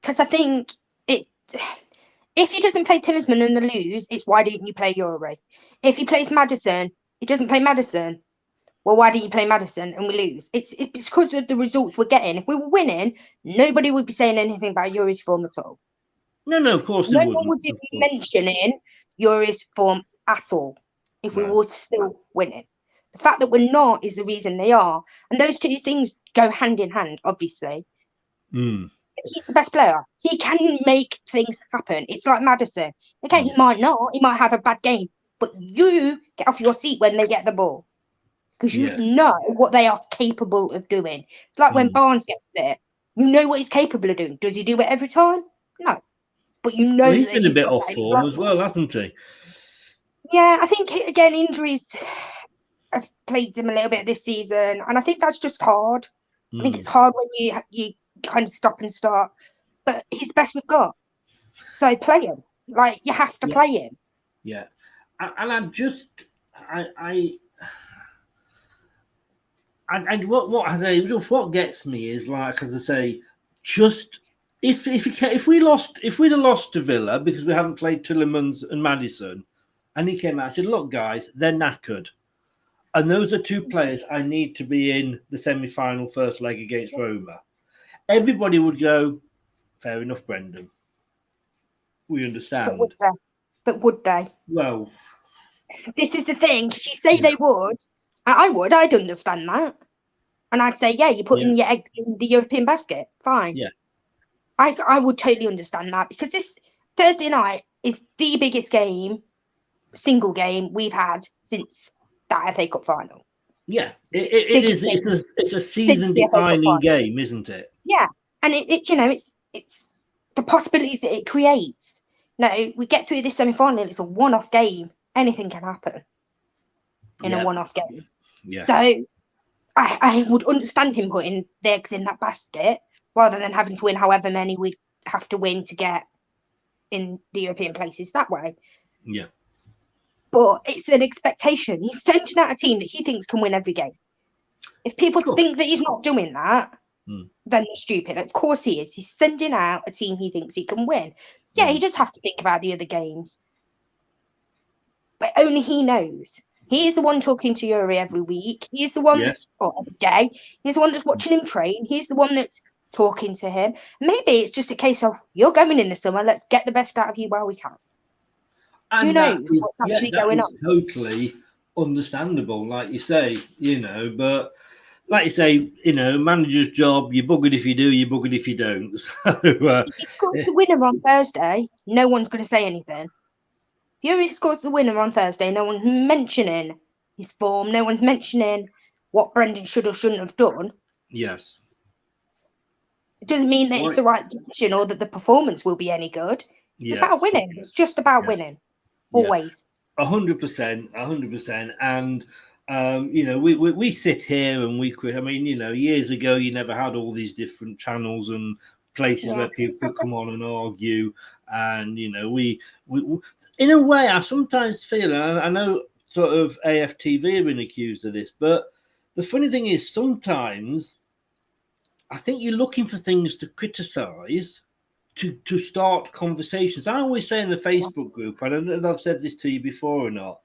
Because I think if he doesn't play Tielemans and they lose, it's why didn't you play Yuri? If he plays Maddison, he doesn't play Maddison. Well, why didn't you play Maddison and we lose? It's because of the results we're getting. If we were winning, nobody would be saying anything about Yuri's form at all. No, of course no they one wouldn't. would be mentioning Yuri's form at all if we were still winning. The fact that we're not is the reason they are. And those two things go hand in hand, obviously. He's the best player. He can make things happen. It's like Maddison. Okay, he might not. He might have a bad game. But you get off your seat when they get the ball. Because you know what they are capable of doing. It's like when Barnes gets there. You know what he's capable of doing. Does he do it every time? No. But you know he's been a bit off form as well, hasn't he? Yeah, I think, again, injuries have plagued him a little bit this season. And I think that's just hard. I think it's hard when you kind of stop and start. But he's the best we've got. So play him. Like, you have to play him. Yeah. And I'm just... And what gets me is, like, as I say, just if we'd have lost to Villa because we haven't played Tielemans and Maddison, and he came out and said, "Look, guys, they're knackered, and those are two players I need to be in the semi-final first leg against Roma," everybody would go, "Fair enough, Brendan. We understand." But would they? Well, this is the thing. If you say they would. I'd understand that. And I'd say, yeah, you're putting your eggs in the European basket. Fine. Yeah. I would totally understand that because this Thursday night is the biggest single game we've had since that FA Cup final. Yeah. It is. It's a season-defining game, isn't it? Yeah. And it's the possibilities that it creates. No, we get through this semi-final, it's a one-off game. Anything can happen in a one-off game. Yeah. So I would understand him putting the eggs in that basket rather than having to win however many we have to win to get in the European places that way. Yeah. But it's an expectation. He's sending out a team that he thinks can win every game. If people think that he's not doing that, then they're stupid. Of course he is. He's sending out a team he thinks he can win. Yeah, he does have to think about the other games. But only he knows. He is the one talking to Yuri every week. He's the one, or every day. He's the one that's watching him train. He's the one that's talking to him. Maybe it's just a case of, you're going in the summer, let's get the best out of you while we can. And who knows what's actually going on? Totally understandable, like you say, but like you say, manager's job, you're buggered if you do, you're buggered if you don't. So, if he scores the winner on Thursday, no one's going to say anything. Yuri scores the winner on Thursday. No one's mentioning his form. No one's mentioning what Brendan should or shouldn't have done. Yes. It doesn't mean that it's the right decision or that the performance will be any good. It's about winning. It's just about winning. Always. 100%. 100%. And, we sit here and we quit. I mean, years ago, you never had all these different channels and places where people could come on and argue. And, we in a way, I sometimes feel, and I know sort of AFTV have been accused of this, but the funny thing is sometimes I think you're looking for things to criticise to start conversations. I always say in the Facebook group, I don't know if I've said this to you before or not,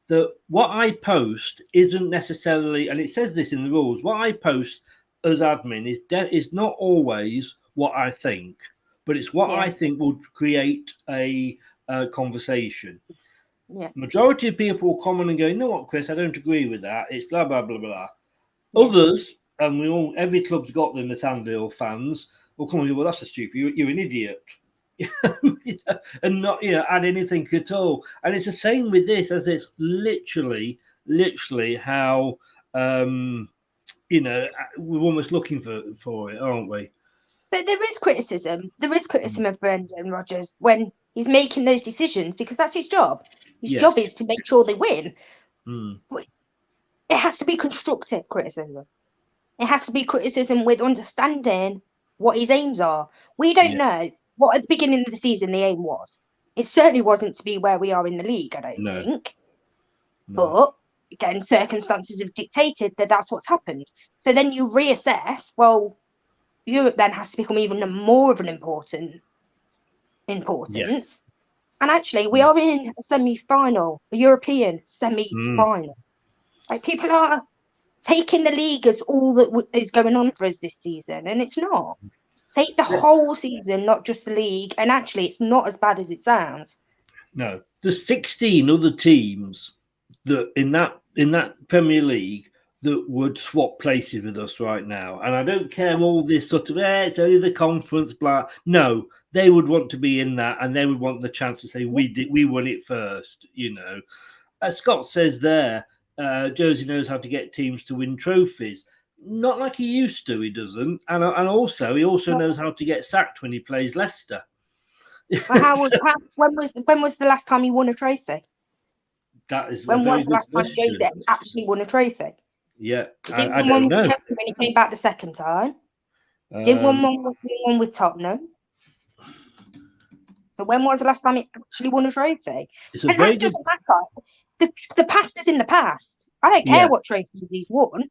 that what I post isn't necessarily, and it says this in the rules, what I post as admin is not always what I think, but it's what I think will create a conversation. Yeah. Majority of people will come on and go, you know what, Chris, I don't agree with that. It's blah, blah, blah, blah. Yeah. Others, and every club's got them, the Tandale fans, will come and go, well, that's a stupid, you're an idiot. And not, add anything at all. And it's the same with this, as it's literally how, we're almost looking for it, aren't we? But there is criticism. There is criticism of Brendan Rodgers when he's making those decisions because that's his job. His job is to make sure they win. But it has to be constructive criticism. It has to be criticism with understanding what his aims are. We don't know what at the beginning of the season the aim was. It certainly wasn't to be where we are in the league, I don't think. No. But again, circumstances have dictated that that's what's happened. So then you reassess. Well, Europe then has to become even more of an importance. Yes. And actually, we are in a semi-final, a European semi-final. Like, people are taking the league as all that is going on for us this season, and it's not. Take the whole season, not just the league, and actually, it's not as bad as it sounds. No, there's 16 other teams that in that Premier League that would swap places with us right now, and I don't care all this sort of it's only the conference, blah. No, they would want to be in that, and they would want the chance to say we won it first. You know, as Scott says there, Josie knows how to get teams to win trophies. Not like he used to, he doesn't, and also he also knows how to get sacked when he plays Leicester. When was the last time he won a trophy? That is when a very was the good last time question. Jose actually won a trophy? Yeah, I don't know. When he came back the second time, didn't win one with Tottenham. So when was the last time he actually won a trophy? And that doesn't matter. The past is in the past. I don't care what trophies he's won.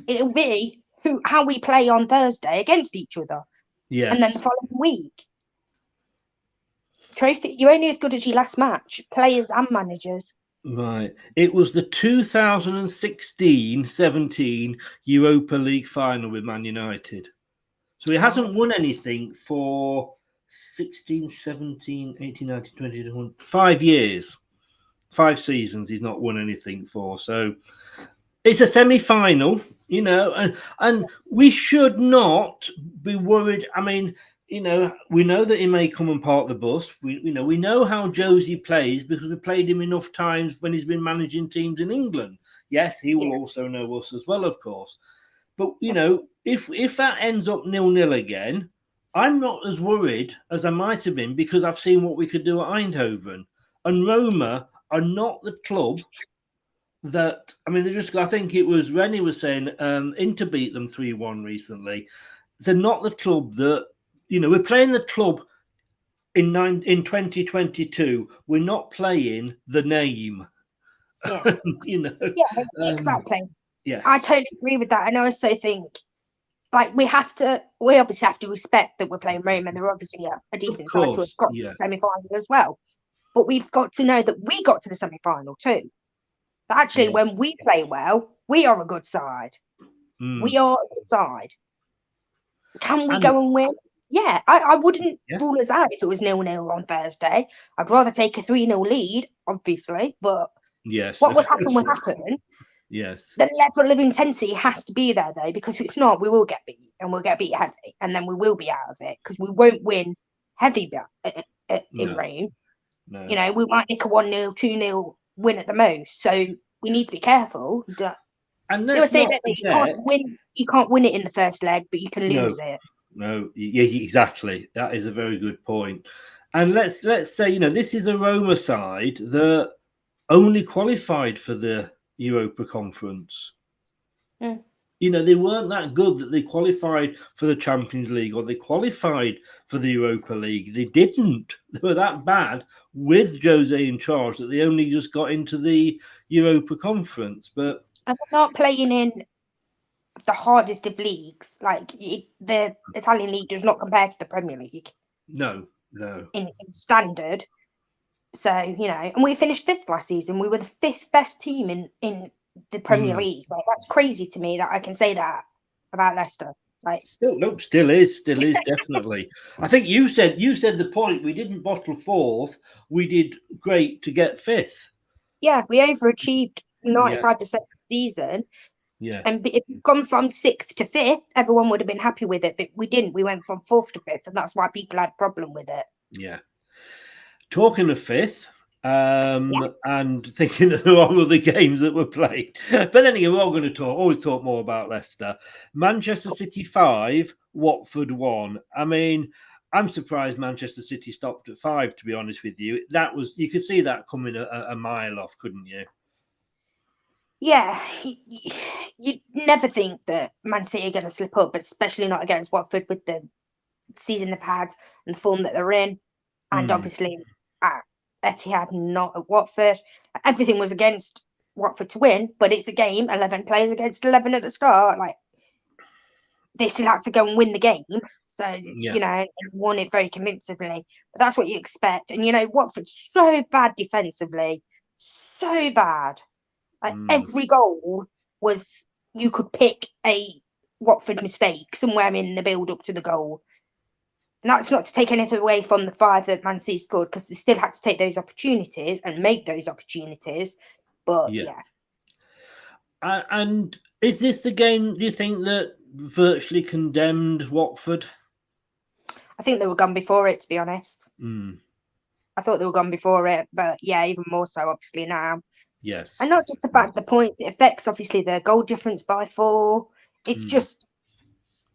It'll be how we play on Thursday against each other. Yes. And then the following week. Trophy, you're only as good as your last match, players and managers. Right. It was the 2016-17 Europa League final with Man United. So he hasn't won anything for 16, 17, 18, 19, 20, 21, 5 years. 5 seasons he's not won anything for. So it's a semi-final, you know, and we should not be worried. I mean, you know, we know that he may come and park the bus. We know how Josie plays because we played him enough times when he's been managing teams in England. Yes, he will also know us as well, of course. But, you know, if that ends up 0-0 again, I'm not as worried as I might have been because I've seen what we could do at Eindhoven. And Roma are not the club that, I mean, I think it was Rennie was saying Inter beat them 3-1 recently. They're not the club that, you know, we're playing the club in 2022. We're not playing the name. Yeah. You know. Yeah, exactly. Yeah. I totally agree with that. And I also think, like, we obviously have to respect that we're playing Rome and they're obviously a decent side to have got to the semi-final as well. But we've got to know that we got to the semi-final too. That actually, when we play well, we are a good side. We are a good side. Can we go and win? Yeah, I wouldn't rule us out if it was 0-0 on Thursday. I'd rather take a 3-0 lead, obviously, but what would happen will happen. Yes. The level of intensity has to be there, though, because if it's not, we will get beat, and we'll get beat heavy, and then we will be out of it, because we won't win heavy in Rome. No. You know, we might nick a 1-0, 2-0 win at the most, so we need to be careful. And they were saying that you can't win it in the first leg, but you can lose it. No, yeah, exactly. That is a very good point. And let's say, you know, this is a Roma side that only qualified for the Europa Conference. You know, they weren't that good that they qualified for the Champions League or they qualified for the Europa League. They didn't. They were that bad with Jose in charge that they only just got into the Europa Conference. But and they're not playing in the hardest of leagues. Like, the Italian league does not compare to the Premier League. No. In standard. So, you know, and we finished 5th last season. We were the 5th best team in the Premier League. Like, that's crazy to me that I can say that about Leicester. Like, still is definitely. I think you said the point. We didn't bottle 4th. We did great to get 5th. Yeah, we overachieved 95% of the season. Yeah. And if we'd gone from 6th to 5th, everyone would have been happy with it. But we didn't. We went from 4th to 5th, and that's why people had a problem with it. Yeah. Talking of 5th, and thinking that there are all other games that were played. But anyway, we're all going to always talk more about Leicester. Manchester City 5, Watford 1. I mean, I'm surprised Manchester City stopped at 5, to be honest with you. You could see that coming a mile off, couldn't you? Yeah, you'd never think that Man City are going to slip up, especially not against Watford with the season they've had and the form that they're in. And obviously, at Etihad, not at Watford. Everything was against Watford to win, but it's a game, 11 players against 11 at the start. Like, they still had to go and win the game. So, you know, won it very convincingly. But that's what you expect. And, you know, Watford's so bad defensively. So bad. Like, every goal was, you could pick a Watford mistake somewhere in the build-up to the goal. And that's not to take anything away from the 5 that Man City scored, because they still had to take those opportunities and make those opportunities. But, yeah. And is this the game, do you think, that virtually condemned Watford? I think they were gone before it, to be honest. I thought they were gone before it, but yeah, even more so, obviously, now. Yes. And not just the fact the points, it affects, obviously, their goal difference by 4. It's just,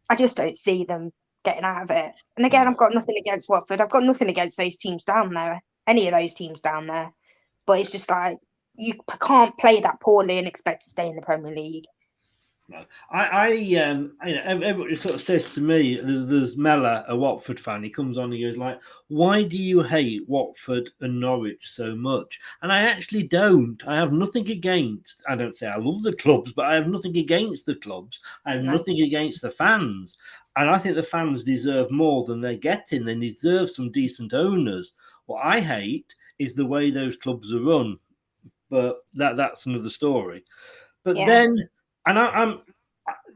I just don't see them getting out of it. And again, I've got nothing against Watford. I've got nothing against those teams down there, any of those teams down there. But it's just like, you can't play that poorly and expect to stay in the Premier League. No, you know, everybody sort of says to me, there's Mella, a Watford fan, he comes on and he goes like, why do you hate Watford and Norwich so much? And I actually don't. I have nothing against, I don't say I love the clubs, but I have nothing against the clubs. I have nothing against the fans. And I think the fans deserve more than they're getting. They deserve some decent owners. What I hate is the way those clubs are run. But that's another story. But then, and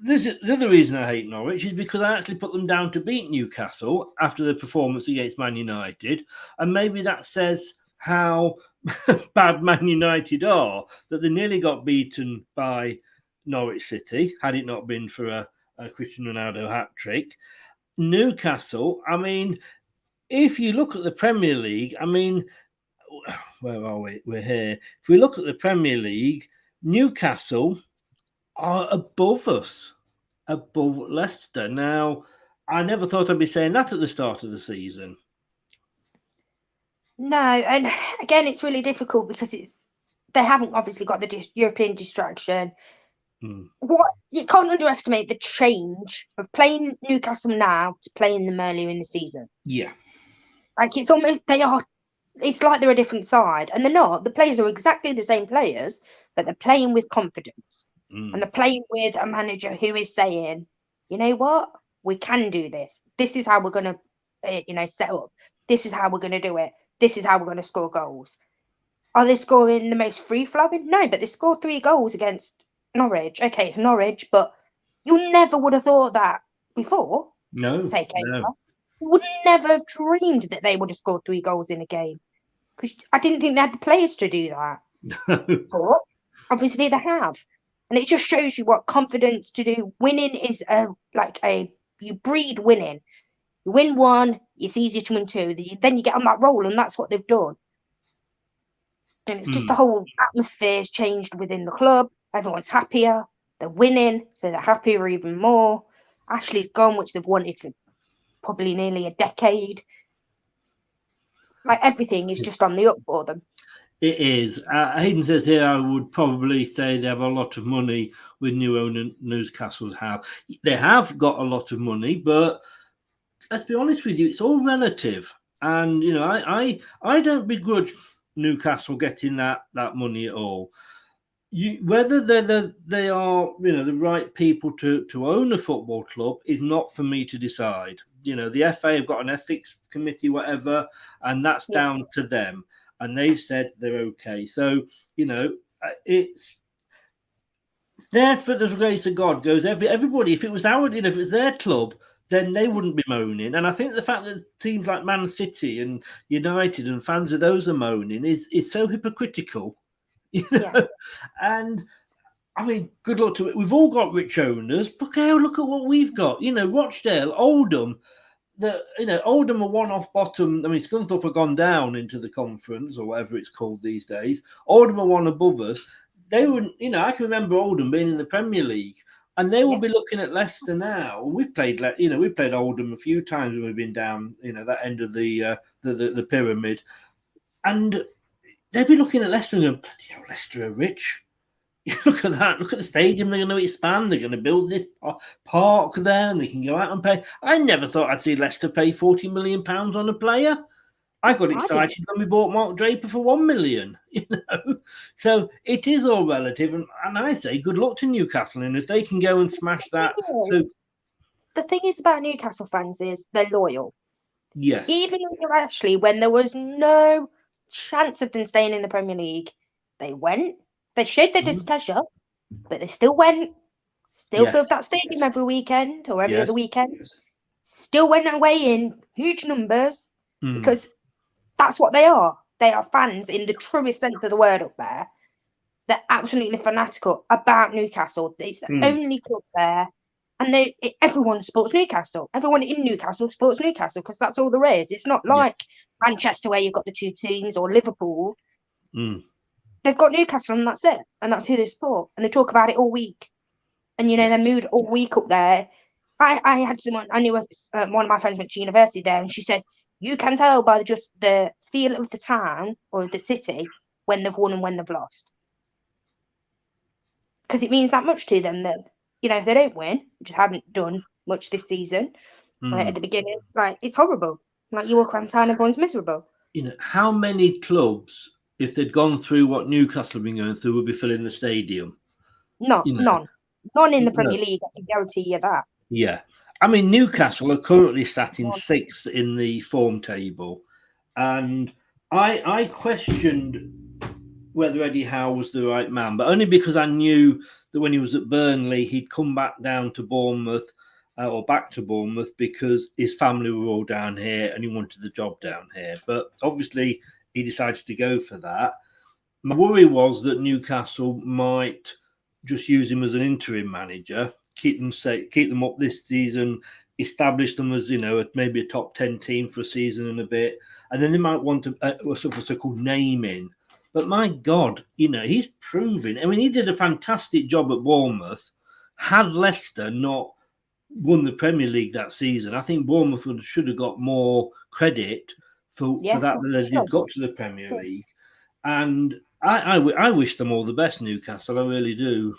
this is the other reason I hate Norwich is because I actually put them down to beat Newcastle after the performance against Man United, and maybe that says how bad Man United are, that they nearly got beaten by Norwich City had it not been for a Cristiano Ronaldo hat-trick. Newcastle, I mean, if you look at the Premier League, I mean, where are we? We're here. If we look at the Premier League, Newcastle are above us, above Leicester. Now, I never thought I'd be saying that at the start of the season. No, and again, it's really difficult because they haven't obviously got the European distraction. What you can't underestimate the change of playing Newcastle now to playing them earlier in the season. Yeah, like it's almost it's like they're a different side, and they're not. The players are exactly the same players, but they're playing with confidence, and they're playing with a manager who is saying, you know what, we can do this. This is how we're going to, set up. This is how we're going to do it. This is how we're going to score goals. Are they scoring the most free-flowing? No, but they scored 3 goals against Norwich. Okay, it's Norwich, but you never would have thought that before. No. You would never have dreamed that they would have scored 3 goals in a game, because I didn't think they had the players to do that. But obviously they have, and it just shows you what confidence to do. Winning is you breed winning. You win 1, it's easier to win 2. Then you get on that roll, and that's what they've done. And it's just the whole atmosphere's changed within the club. Everyone's happier. They're winning, so they're happier even more. Ashley's gone, which they've wanted for probably nearly a decade. Like, everything is just on the up for them. It is. Hayden says here, I would probably say they have a lot of money with new owner Newcastle have. They have got a lot of money, but let's be honest with you, it's all relative. And, I don't begrudge Newcastle getting that money at all. Whether they are the right people to own a football club is not for me to decide. The FA have got an ethics committee, whatever, and that's down to them. And they've said they're okay. So it's there for the grace of God goes everybody. If it was if it was their club, then they wouldn't be moaning. And I think the fact that teams like Man City and United and fans of those are moaning is so hypocritical. And I mean, good luck to it. We've all got rich owners, but look at what we've got. Rochdale, Oldham, Oldham are one off bottom. I mean, Scunthorpe have gone down into the conference or whatever it's called these days. Oldham are one above us. They were, I can remember Oldham being in the Premier League, and they will be looking at Leicester now. We played Oldham a few times when we've been down, that end of the pyramid, and they'd be looking at Leicester and going, bloody hell, Leicester are rich. Look at that. Look at the stadium they're going to expand. They're going to build this park there and they can go out and pay. I never thought I'd see Leicester pay £40 million on a player. I got excited when we bought Mark Draper for 1 million, you know. So it is all relative, and I say good luck to Newcastle, and if they can go and smash that. So the thing is about Newcastle fans is they're loyal. Yes. Even actually, when there was no chance of them staying in the Premier League, they went. They showed their displeasure, but they still went. Still filled that stadium every weekend or every other weekend. Still went away in huge numbers because that's what they are. They are fans in the truest sense of the word up there. They're absolutely fanatical about Newcastle. It's the only club there. And everyone supports Newcastle. Everyone in Newcastle supports Newcastle because that's all there is. It's not like Manchester where you've got the two teams or Liverpool. They've got Newcastle and that's it. And that's who they support. And they talk about it all week. And, you know, they're mood all week up there. I had someone, I knew one of my friends went to university there, and she said, you can tell by just the feel of the town or the city when they've won and when they've lost. Because it means that much to them that, you know, if they don't win, which haven't done much this season, at the beginning, like, it's horrible. Like, you walk around town, everyone's miserable. You know, how many clubs, if they'd gone through what Newcastle have been going through, would be filling the stadium? No, you know, none in the Premier League, I can guarantee you that. Yeah. I mean, Newcastle are currently sat in 6th in the form table. And I questioned whether Eddie Howe was the right man, but only because I knew that when he was at Burnley, he'd come back down to Bournemouth or back to Bournemouth because his family were all down here and he wanted the job down here. But obviously, he decided to go for that. My worry was that Newcastle might just use him as an interim manager, keep them up this season, establish them as, you know, maybe a top 10 team for a season and a bit, and then they might want a so-called naming. But my God, you know, he's proven. I mean, he did a fantastic job at Bournemouth. Had Leicester not won the Premier League that season, I think Bournemouth should have got more credit for that they'd got to the Premier League. And I wish them all the best, Newcastle. I really do.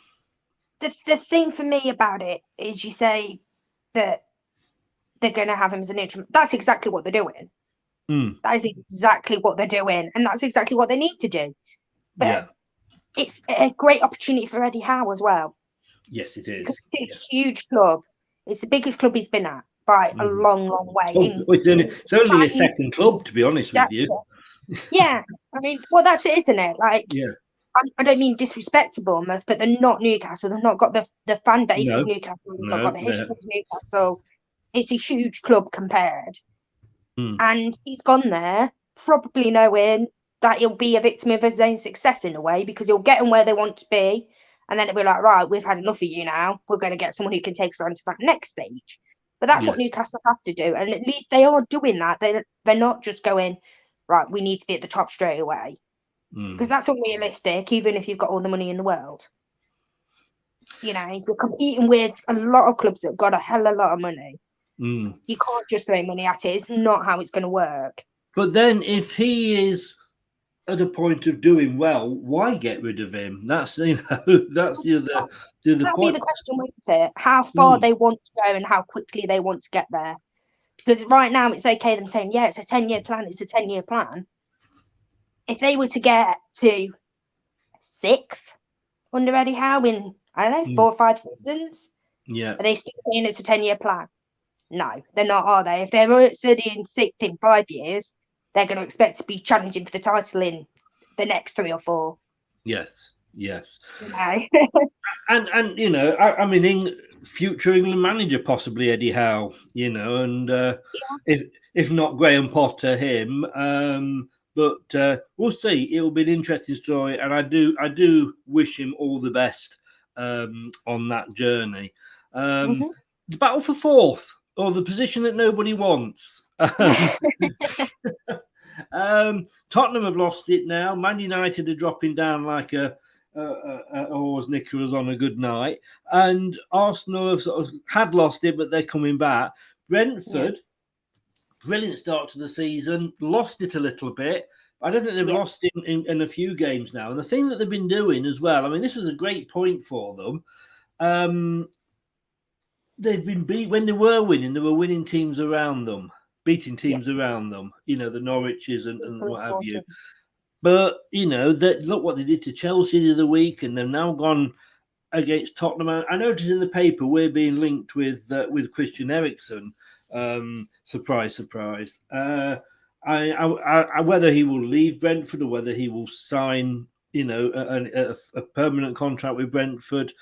The thing for me about it is you say that they're going to have him as an interim. That's exactly what they're doing. That is exactly what they're doing. And that's exactly what they need to do. But it's a great opportunity for Eddie Howe as well. Yes, it is. It's a huge club. It's the biggest club he's been at by a long, long way. It's only a second club, to be honest with you. Yeah. I mean, well, that's it, isn't it? Like, I don't mean disrespect to Bournemouth, but they're not Newcastle. They've not got the fan base of Newcastle. They've not got the history of Newcastle. It's a huge club compared. And he's gone there probably knowing that he'll be a victim of his own success in a way, because he'll get them where they want to be. And then it'll be like, right, we've had enough of you now. We're going to get someone who can take us on to that next stage. But that's what Newcastle have to do. And at least they are doing that. They're not just going, right, we need to be at the top straight away. Because that's unrealistic, even if you've got all the money in the world. You know, you're competing with a lot of clubs that have got a hell of a lot of money. You can't just throw money at it. It's not how it's going to work. But then if he is at a point of doing well, why get rid of him? That's the other That'll point. Be the question, won't it? How far they want to go and how quickly they want to get there. Because right now it's okay them saying, yeah, it's a 10-year plan. It's a 10-year plan. If they were to get to 6th under Eddie Howe in, I don't know, 4 or 5 seasons, are they still saying it's a 10-year plan? No, they're not, are they? If they're studying 6th in 5 years, they're going to expect to be challenging for the title in the next 3 or 4. Yes. You know? and you know, I mean, in future England manager, possibly Eddie Howe, you know, and if not Graham Potter, him. But we'll see. It will be an interesting story, and I do wish him all the best on that journey. The battle for 4th, or the position that nobody wants. Tottenham have lost it now. Man United are dropping down like a horse knickers on a good night, and Arsenal have sort of had lost it, but they're coming back. Brentford. Brilliant start to the season, lost it a little bit. I don't think they've lost in a few games now. And the thing that they've been doing as well, I mean, this was a great point for them. They've been beat when they were winning. There were winning teams around them. beating teams around them, the Norwiches and what have you. But, that look what they did to Chelsea the other week, and they've now gone against Tottenham. I noticed in the paper we're being linked with Christian Eriksen. Surprise, surprise. Whether he will leave Brentford or whether he will sign, a permanent contract with Brentford.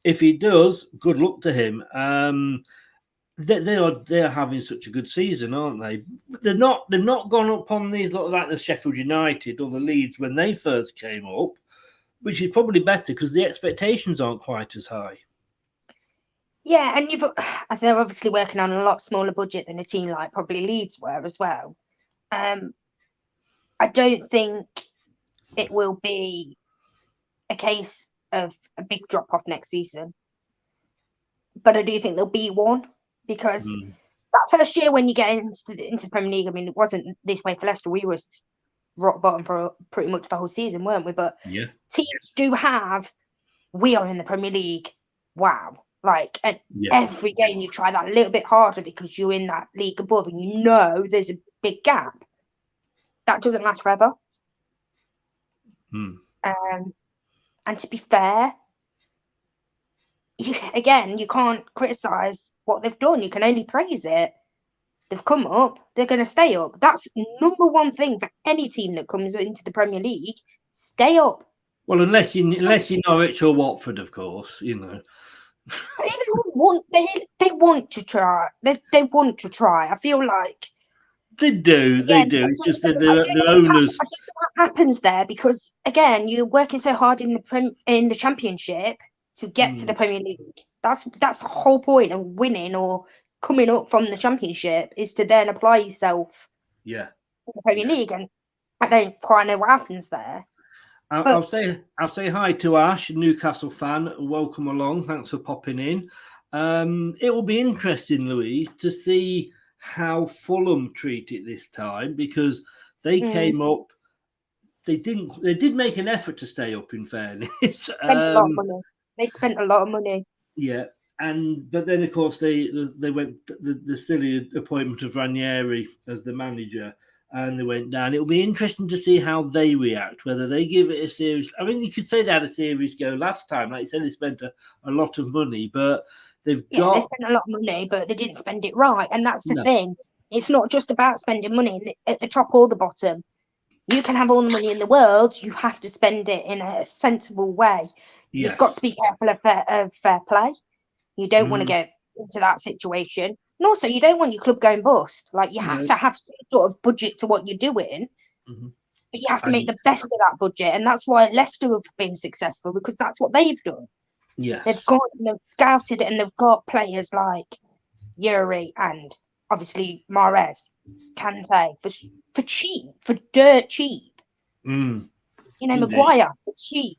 If he does, good luck to him. They're having such a good season, aren't they? They've not gone up on these like the Sheffield United or the Leeds when they first came up, which is probably better because the expectations aren't quite as high. Yeah, and they're obviously working on a lot smaller budget than a team like probably Leeds were as well. I don't think it will be a case of a big drop off next season, but I do think there'll be one because that first year when you get into the Premier League, I mean, it wasn't this way for Leicester. We were rock bottom for pretty much the whole season, weren't we? But teams do we are in the Premier League. Wow. Like, every game you try that a little bit harder because you're in that league above and there's a big gap. That doesn't last forever. And to be fair, you can't criticise what they've done. You can only praise it. They've come up. They're going to stay up. That's number one thing for any team that comes into the Premier League. Stay up. Well, unless you Norwich or Watford, of course, They want to try. They want to try. I feel like they do. It's just that the owners. I don't know what happens there because again, you're working so hard in the Championship to get to the Premier League. That's the whole point of winning or coming up from the Championship is to then apply yourself. To the Premier League, and I don't quite know what happens there. I'll say hi to Ash, Newcastle fan. Welcome along. Thanks for popping in. It will be interesting, Louise, to see how Fulham treat it this time because they came up. They did make an effort to stay up. In fairness, They spent a lot of money. Yeah, but then of course they went the silly appointment of Ranieri as the manager. And they went down. It'll be interesting to see how they react, whether they give it a serious. I mean, you could say they had a serious go last time. Like you said, they spent a lot of money, but they spent a lot of money, but they didn't spend it right. And that's the thing. It's not just about spending money at the top or the bottom. You can have all the money in the world. You have to spend it in a sensible way. You've got to be careful of fair play. You don't want to get into that situation. And also, you don't want your club going bust. Like, you have to have sort of budget to what you're doing. But you have to make the best of that budget. And that's why Leicester have been successful, because that's what they've done. They've scouted it, and they've got players like Yuri and obviously Mahrez, Kante, for cheap, for dirt cheap. Maguire, for cheap.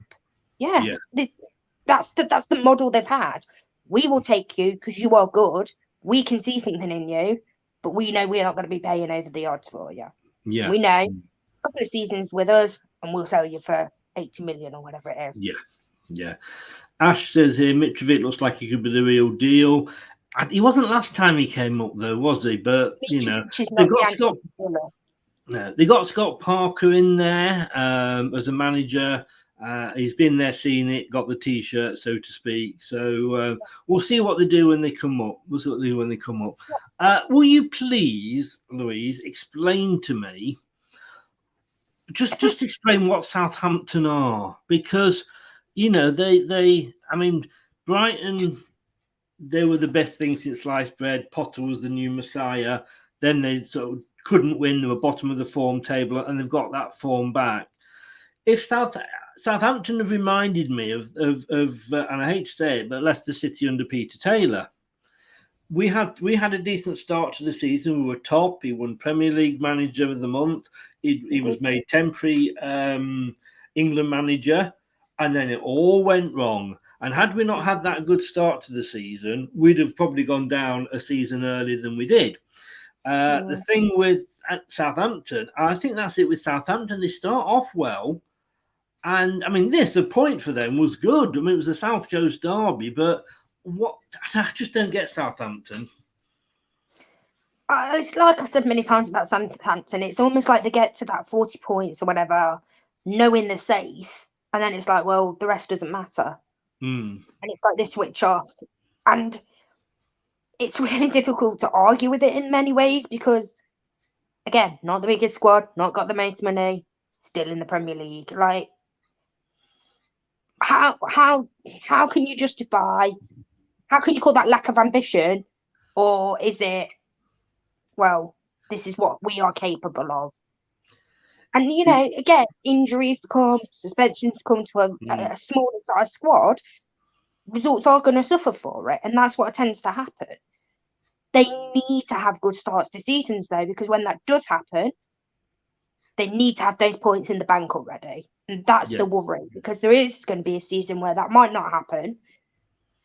That's the model they've had. We will take you because you are good. We can see something in you, but we know we're not going to be paying over the odds for you. We know a couple of seasons with us, and we'll sell you for 80 million or whatever it is. Ash says here, Mitrovic looks like he could be the real deal. He wasn't last time he came up, though, was he? But they got Scott Parker in there as a manager. He's been there, seen it, got the T-shirt, so to speak. So we'll see what they do when they come up. Will you please, Louise, explain to me, just explain what Southampton are? Because, Brighton, they were the best thing since sliced bread. Potter was the new messiah. Then they sort of couldn't win. They were bottom of the form table, and they've got that form back. If Southampton have reminded me of and I hate to say it, but Leicester City under Peter Taylor. We had a decent start to the season. We were top. He won Premier League Manager of the Month. He was made temporary England manager, and then it all went wrong. And had we not had that good start to the season, we'd have probably gone down a season earlier than we did. The thing with Southampton, I think that's it with Southampton. They start off well. And the point for them was good. It was a South Coast derby, but I just don't get Southampton. It's like I've said many times about Southampton. It's almost like they get to that 40 points or whatever, knowing they're safe, and then it's like, well, the rest doesn't matter. And it's like they switch off. And it's really difficult to argue with it in many ways because, again, not the biggest squad, not got the most money, still in the Premier League. Like, how can you justify? How can you call that lack of ambition, or is it, well, this is what we are capable of? And you know, again, injuries become, suspensions come to a smaller size squad. Results are going to suffer for it, and that's what tends to happen. They need to have good starts to seasons, though, because when that does happen, they need to have those points in the bank already. And that's the worry, because there is going to be a season where that might not happen.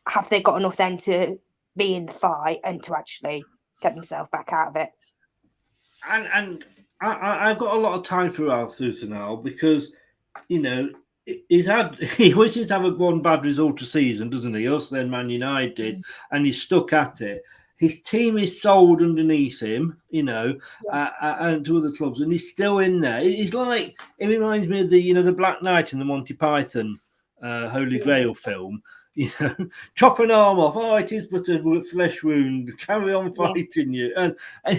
Have they got enough then to be in the fight and to actually get themselves back out of it? And I've got a lot of time for Ralph Sousa now because, you know, he always seems to have one bad result a season, doesn't he? Us, then Man United, and he's stuck at it. His team is sold underneath him, you know, and to other clubs, and he's still in there. He's like, it reminds me of the Black Knight in the Monty Python Holy Grail film. You know, chop an arm off. Oh, it is but a flesh wound. Carry on fighting you, and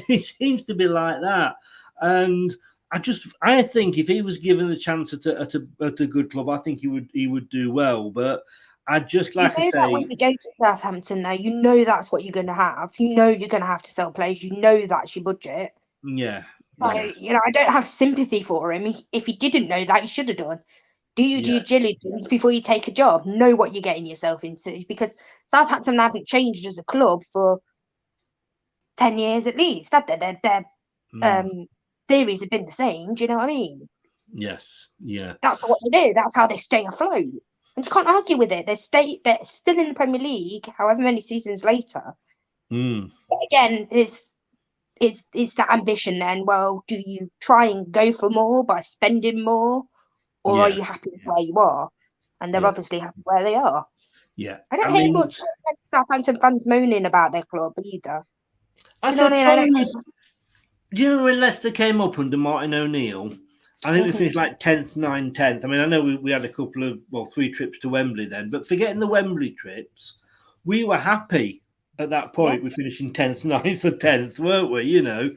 he seems to be like that. And I think if he was given the chance at a good club, I think he would do well. But I just like I say, that when you go to Southampton, now you know that's what you're going to have. You know you're going to have to sell players. You know that's your budget. Yeah. So, you know, I don't have sympathy for him. If he didn't know that, he should have done. Do your due diligence before you take a job. Know what you're getting yourself into, because Southampton haven't changed as a club for 10 years at least, have they? Their theories have been the same. Do you know what I mean? Yes. Yeah. That's what they do. That's how they stay afloat. And you can't argue with it. They're still in the Premier League, however many seasons later. But again, it's that ambition then. Well, do you try and go for more by spending more? Or are you happy with where you are? And they're obviously happy where they are. Yeah. I don't hear much Southampton fans moaning about their club either. Do you know when Leicester came up under Martin O'Neill? I think we finished like 10th, 9th, 10th. I mean, I know we had a couple of 3 trips to Wembley then, but forgetting the Wembley trips, we were happy at that point. We're finishing 10th, 9th, or 10th, weren't we? You know?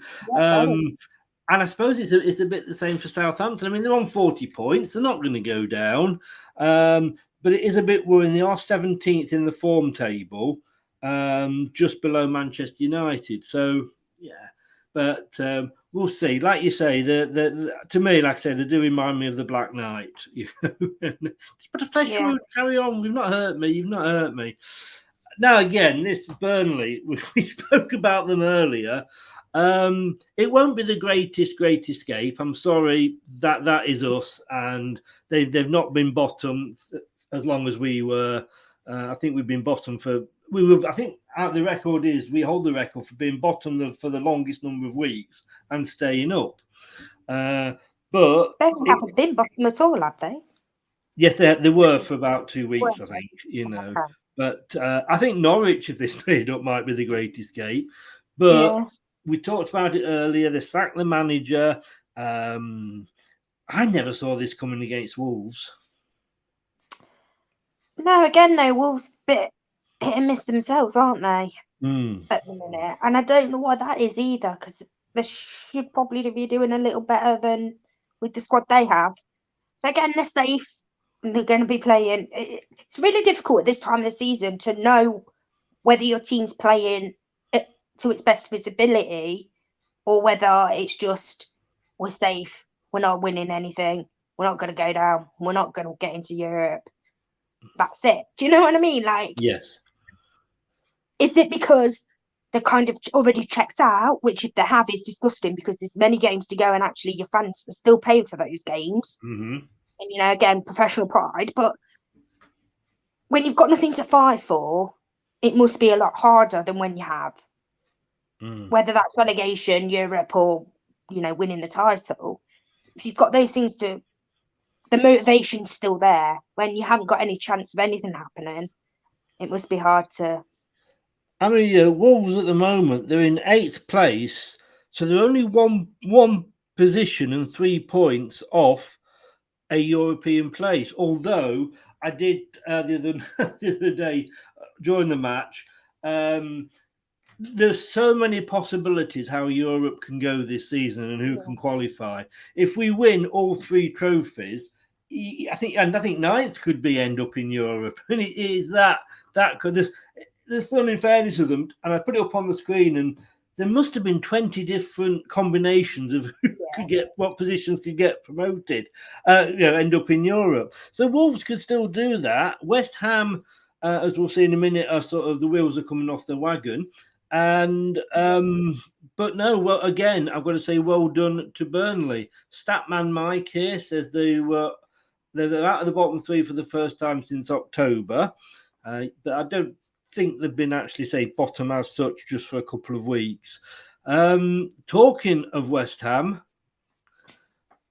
And I suppose it's a bit the same for Southampton. I mean, they're on 40 points. They're not going to go down. But it is a bit worrying. They are 17th in the form table, just below Manchester United. So, yeah. But we'll see. Like you say, to me, like I said, they do remind me of the Black Knight. You know? But a flesh wound, carry on. You've not hurt me. You've not hurt me. Now, again, this Burnley, we spoke about them earlier. It won't be the greatest great escape. I'm sorry, that is us, and they've not been bottom as long as we were. I think we've been bottom I think the record is we hold the record for being bottom for the longest number of weeks and staying up. But they haven't been bottom at all, have they? Yes, they were for about 2 weeks, I think. You know, but I think Norwich, if they stayed up, might be the great escape. But we talked about it earlier. They sacked the manager. I never saw this coming against Wolves. No, again, though, Wolves bit hit and miss themselves, aren't they? At the minute. And I don't know why that is either, because they should probably be doing a little better than with the squad they have. But again, they're safe. And they're going to be playing. It's really difficult at this time of the season to know whether your team's playing to its best visibility, or whether it's just we're safe, we're not winning anything, we're not going to go down, we're not going to get into Europe. That's it. Do you know what I mean? Like, yes. Is it because they're kind of already checked out, which if they have is disgusting because there's many games to go and actually your fans are still paying for those games. And, you know, again, professional pride. But when you've got nothing to fight for, it must be a lot harder than when you have. Whether that's relegation, Europe, or, you know, winning the title. If you've got those things the motivation's still there. When you haven't got any chance of anything happening, it must be hard to I mean, Wolves at the moment, they're in 8th place, so they're only one position and 3 points off a European place. Although I did the other day during the match, there's so many possibilities how Europe can go this season and who can qualify. If we win all 3 trophies, I think 9th could be end up in Europe, and it is that could. There's some in fairness of them, and I put it up on the screen, and there must have been 20 different combinations of who could get what positions could get promoted, end up in Europe. So Wolves could still do that. West Ham, as we'll see in a minute, are sort of the wheels are coming off the wagon. And but no, well, again, I've got to say well done to Burnley. Statman Mike here says they're out of the bottom 3 for the first time since October, but I don't think they've been actually say bottom as such just for a couple of weeks. Talking of West Ham,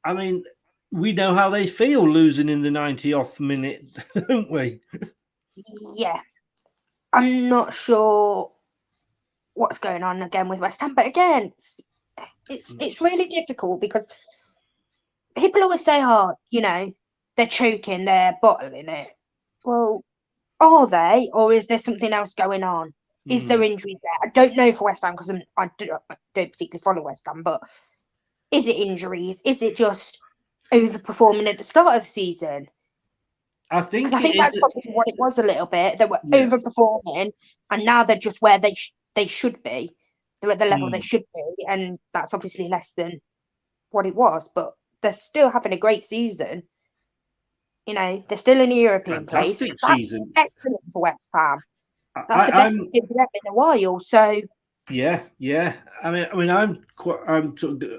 I mean, we know how they feel losing in the 90th minute, don't we? Yeah, I'm not sure what's going on again with West Ham, but again, it's really difficult because people always say, "Oh, they're choking, they're bottling it." Well, are they, or is there something else going on? Is there injuries there? I don't know for West Ham because I don't particularly follow West Ham, but is it injuries? Is it just overperforming at the start of the season? I think that's probably what it was a little bit. They were overperforming, and now they're just where they should be. They're at the level they should be, and that's obviously less than what it was. But they're still having a great season. They're still in a European place. That's excellent for West Ham. That's the best they've been in a while. So yeah. I mean, I'm sort of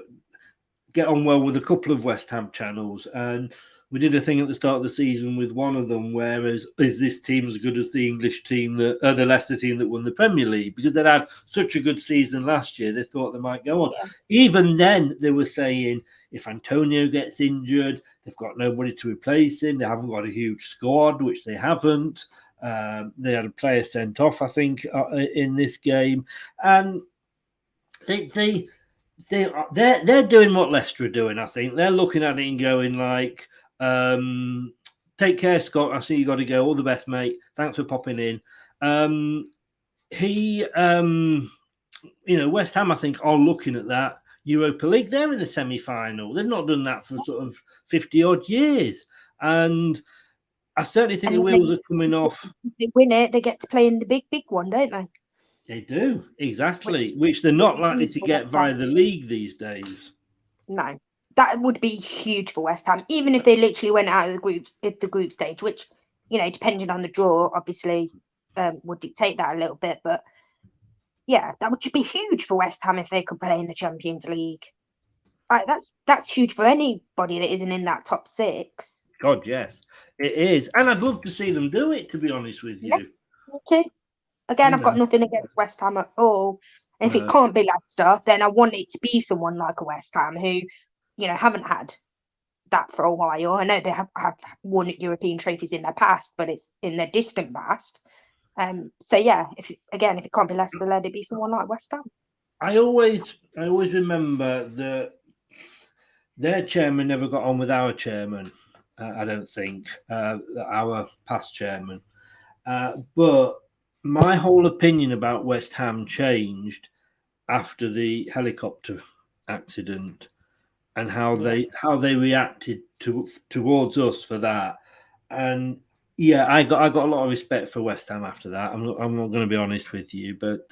get on well with a couple of West Ham channels, and we did a thing at the start of the season with one of them, whereas is this team as good as the English team, the Leicester team that won the Premier League? Because they'd had such a good season last year, they thought they might go on. Yeah. Even then, they were saying if Antonio gets injured, they've got nobody to replace him. They haven't got a huge squad, which they haven't. They had a player sent off, I think, in this game, and they're doing what Leicester are doing. I think they're looking at it and going like, take care, Scott. I see you got to go. All the best, mate. Thanks for popping in. West Ham, I think, are looking at that Europa League. They're in the semi-final. They've not done that for sort of 50 odd years, and I certainly think the wheels are coming off. If they win it, they get to play in the big one, don't they? They do, exactly, which they're not likely to get via the league these days. No, that would be huge for West Ham, even if they literally went out of the group stage, which, depending on the draw, obviously would dictate that a little bit. But yeah, that would just be huge for West Ham if they could play in the Champions League. That's huge for anybody that isn't in that top 6. God, yes, it is. And I'd love to see them do it, to be honest with you. Yeah, me too. Again, I've got nothing against West Ham at all. And if it can't be Leicester, then I want it to be someone like a West Ham who, haven't had that for a while. I know they have won European trophies in their past, but it's in their distant past. So yeah, if it can't be Leicester, let it be someone like West Ham. I always remember that their chairman never got on with our chairman. I don't think our past chairman, but my whole opinion about West Ham changed after the helicopter accident and how they reacted towards us for that. And yeah, I got a lot of respect for West Ham after that. I'm not going to be honest with you, but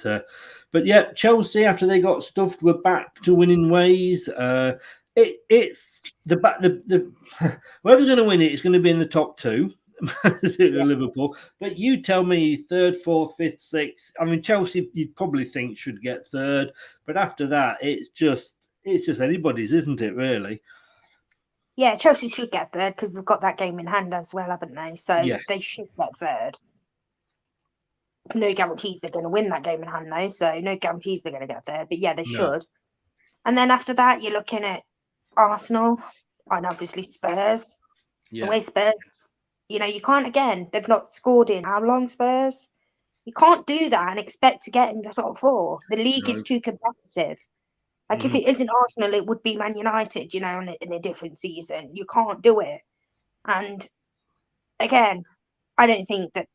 yeah, Chelsea, after they got stuffed, were back to winning ways. It's the whoever's going to win it is going to be in the top 2. Liverpool, but you tell me 3rd, 4th, 5th, 6th. I mean, Chelsea, you'd probably think should get 3rd, but after that, it's just anybody's, isn't it? Really? Yeah, Chelsea should get 3rd because they've got that game in hand as well, haven't they? So they should get 3rd. No guarantees they're going to win that game in hand, though. So no guarantees they're going to get 3rd. But yeah, they should. And then after that, you're looking at Arsenal and obviously Spurs. Yeah. The way Spurs. You can't, again, they've not scored in how long, Spurs? You can't do that and expect to get in the top four. The league is too competitive. Like, if it isn't Arsenal, it would be Man United, you know, in a different season. You can't do it. And again, I don't think that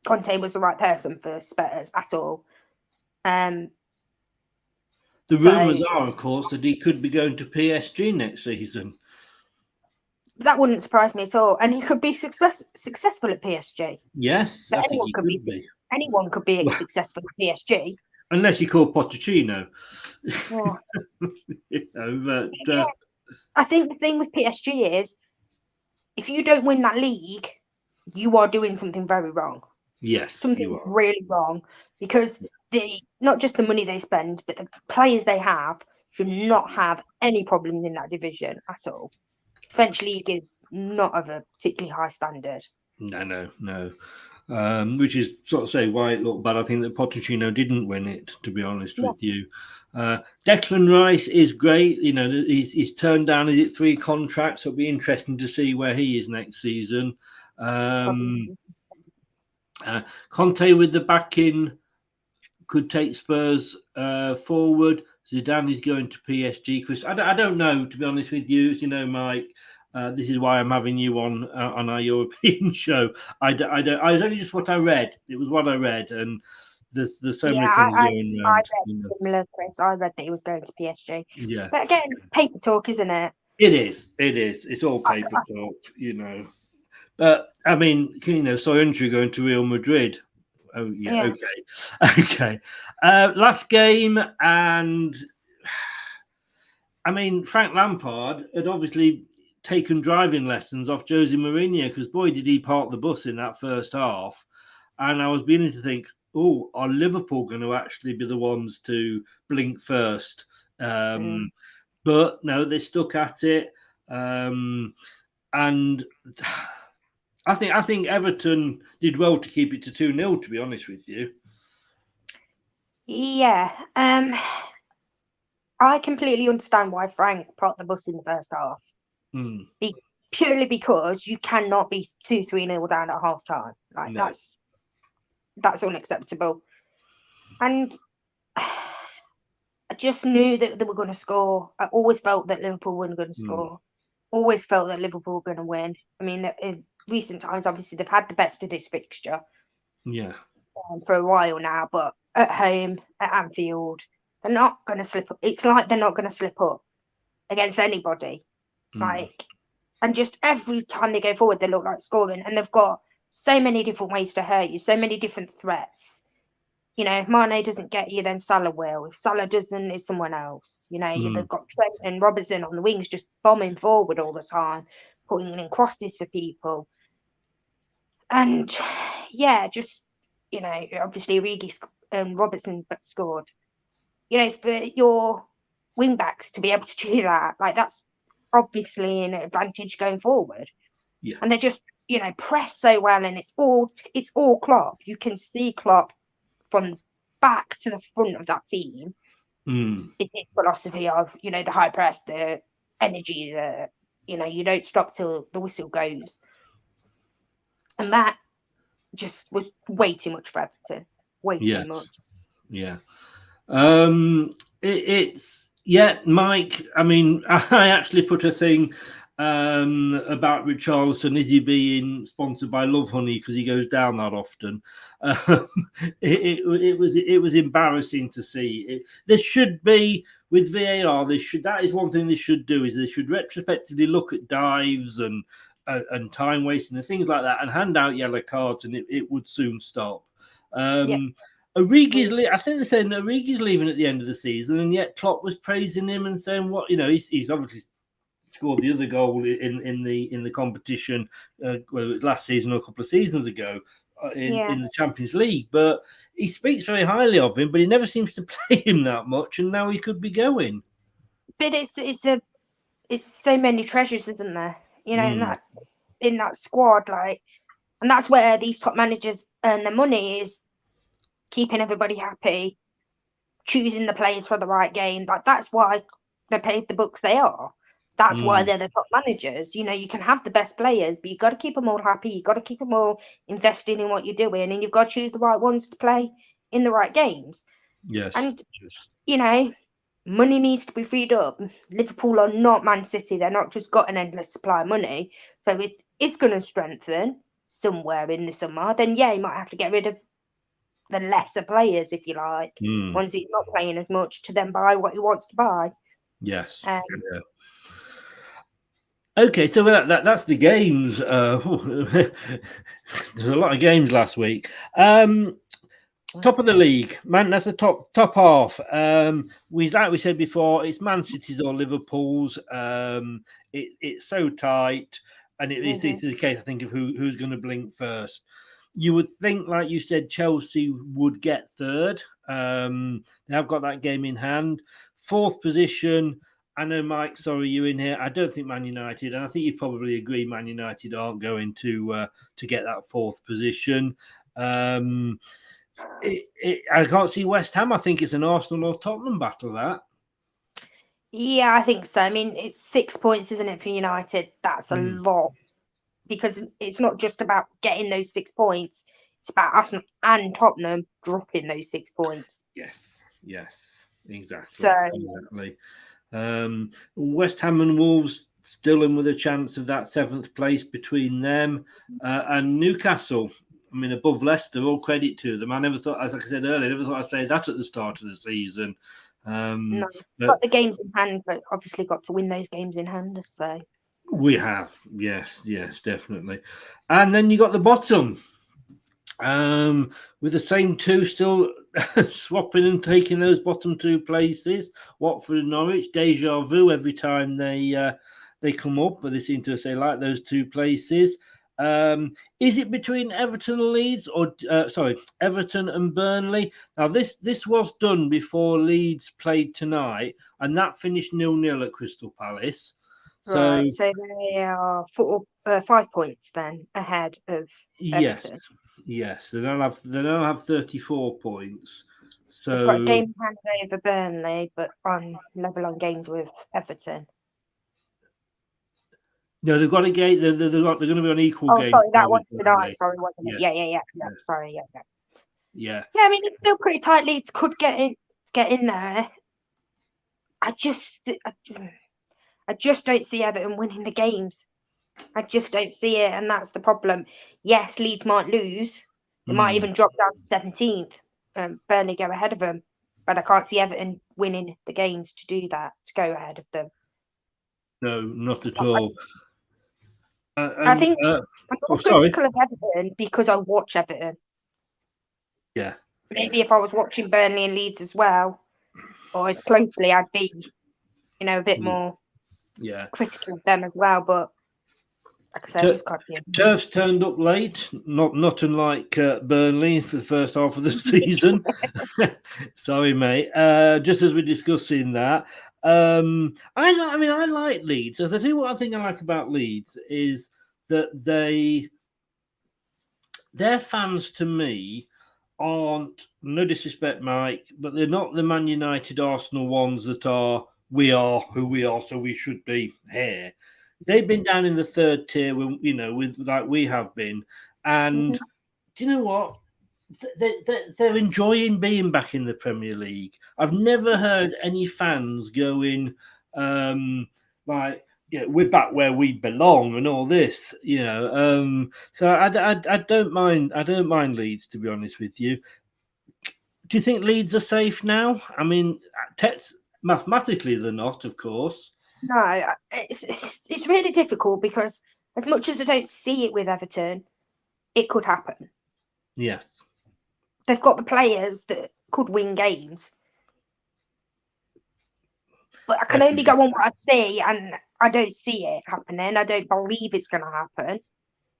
Conte was the right person for Spurs at all. The rumours are, of course, that he could be going to PSG next season. That wouldn't surprise me at all. And he could be successful at PSG. Yes, I think he could be. Anyone could be successful at PSG. Unless you call Pochettino. Yeah. You know, but, I think the thing with PSG is, if you don't win that league, you are doing something very wrong. Yes, something really wrong, because not just the money they spend, but the players they have should not have any problems in that division at all. French league is not of a particularly high standard. No. Which is sort of say why it looked bad. I think that Pochettino didn't win it, to be honest with you. Declan Rice is great. You know, he's turned down 3 contracts. So it'll be interesting to see where he is next season. Conte with the backing could take Spurs forward. Zidane is going to PSG. Chris, I don't know, to be honest with you. As you know, Mike, this is why I'm having you on our European show. I don't. I was only just what I read. It was what I read, and there's so many things going around. I read similar, Chris. I read that he was going to PSG. Yeah, but again, it's paper talk, isn't it? It is. It's all paper talk, you know. But I mean, you know, Soyuncu going to Real Madrid. Oh yeah. Okay. Last game, and I mean, Frank Lampard had obviously taken driving lessons off Jose Mourinho, because boy, did he park the bus in that first half. And I was beginning to think, oh, are Liverpool going to actually be the ones to blink first? But no, they stuck at it, and I think Everton did well to keep it to 2-0, to be honest with you. Yeah. I completely understand why Frank parked the bus in the first half. Purely because you cannot be 2-3-0 down at half time. Like, no. That's unacceptable. And I just knew that they were going to score. I always felt that Liverpool weren't going to score. Always felt that Liverpool were going to win. I mean, in recent times, obviously, they've had the best of this fixture. Yeah. For a while now, but at home, at Anfield, they're not going to slip up. It's like they're not going to slip up against anybody. Like, and just every time they go forward, they look like scoring, and they've got so many different ways to hurt you, so many different threats. You know, if Mane doesn't get you, then Salah will. If Salah doesn't, it's someone else. You know, they've got Trent and Robertson on the wings just bombing forward all the time, putting in crosses for people. And yeah, just, you know, obviously Origi and Robertson scored. You know, for your wing backs to be able to do that, like, that's obviously an advantage going forward. Yeah. And they just, you know, press so well, and it's all Klopp. You can see Klopp from back to the front of that team. It's his philosophy of, you know, the high press, the energy, you know, you don't stop till the whistle goes. And that just was way too much for Everton. Way too much. Yeah. Mike, I mean, I actually put a thing about Richarlison, is he being sponsored by Love Honey because he goes down that often. It was embarrassing to see. There should be, with VAR, that is one thing they should do, is they should retrospectively look at dives and time wasting and things like that, and hand out yellow cards, and it would soon stop. Origi's, I think they're saying that Origi's leaving at the end of the season, and yet Klopp was praising him and saying, what, you know, he's obviously scored the other goal in the competition, whether it was last season or a couple of seasons ago in the Champions League. But he speaks very highly of him, but he never seems to play him that much, and now he could be going. But it's so many treasures, isn't there? You know, in that squad, like, and that's where these top managers earn their money, is keeping everybody happy, choosing the players for the right game. Like, that's why they paid the books they are. That's why they're the top managers. You know, you can have the best players, but you've got to keep them all happy. You've got to keep them all investing in what you're doing, and you've got to choose the right ones to play in the right games. Yes. And, you know, money needs to be freed up. Liverpool are not Man City. They're not just got an endless supply of money. So it's going to strengthen somewhere in the summer. Then, yeah, you might have to get rid of the lesser players, if you like, ones that you're not playing as much, to then buy what he wants to buy. Yes. Okay, so that's the games. There's a lot of games last week. Top of the league, man. That's the top half. Like we said before, it's Man City's or Liverpool's. It's so tight, and it's the case, I think, of who's going to blink first. You would think, like you said, Chelsea would get third. They have got that game in hand. Fourth position. I know, Mike, sorry you're in here. I don't think Man United, and I think you probably agree, Man United aren't going to get that fourth position. I can't see West Ham. I think it's an Arsenal or Tottenham battle, that. Yeah, I think so. I mean, it's 6 points, isn't it, for United? That's a lot. Because it's not just about getting those 6 points. It's about Arsenal and Tottenham dropping those 6 points. Yes, exactly. So, exactly. West Ham and Wolves still in with a chance of that 7th place between them, and Newcastle. I mean, above Leicester, all credit to them. I never thought, as I said earlier, I never thought I'd say that at the start of the season. no, got the games in hand, but obviously got to win those games in hand. So we have, yes, definitely. And then you got the bottom, with the same two still swapping and taking those bottom 2 places. Watford and Norwich, deja vu every time they come up, but they seem to say like those 2 places. Is it between Everton and Leeds, or Everton and Burnley? Now this was done before Leeds played tonight, and that finished 0-0 at Crystal Palace. So they are 5 points then ahead of Everton. Yes. They don't have 34 points. So they've got a game in hand over Burnley, but on level on games with Everton. No, they've got a game. They're going to be on equal games. Oh, sorry, that one's tonight. Sorry, wasn't it? Yeah. Sorry, yeah. Yeah, I mean, it's still pretty tight. Leeds could get in there. I just don't see Everton winning the games. I just don't see it, and that's the problem. Yes, Leeds might lose. They might even drop down to 17th. Burnley go ahead of them, but I can't see Everton winning the games to do that, to go ahead of them. No, not at all. I think I'm not critical of Everton because I watch Everton. Yeah. Maybe if I was watching Burnley and Leeds as well, or as closely, I'd be, a bit more critical of them as well. But like I said, I just can't see it. Turf's turned up late, not unlike Burnley for the first half of the season. Sorry, mate. Just as we're discussing that. I like Leeds. As I tell you what I think I like about Leeds is that their fans to me aren't, no disrespect, Mike, but they're not the Man United, Arsenal ones that are, we are who we are, so we should be here. They've been down in the 3rd tier, with like we have been, and do you know what? They're enjoying being back in the Premier League. I've never heard any fans going we're back where we belong and all this, So I don't mind. I don't mind Leeds, to be honest with you. Do you think Leeds are safe now? I mean, mathematically they're not, of course. No, it's really difficult because as much as I don't see it with Everton, it could happen. Yes. They've got the players that could win games. But I can only go on what I see, and I don't see it happening. I don't believe it's going to happen.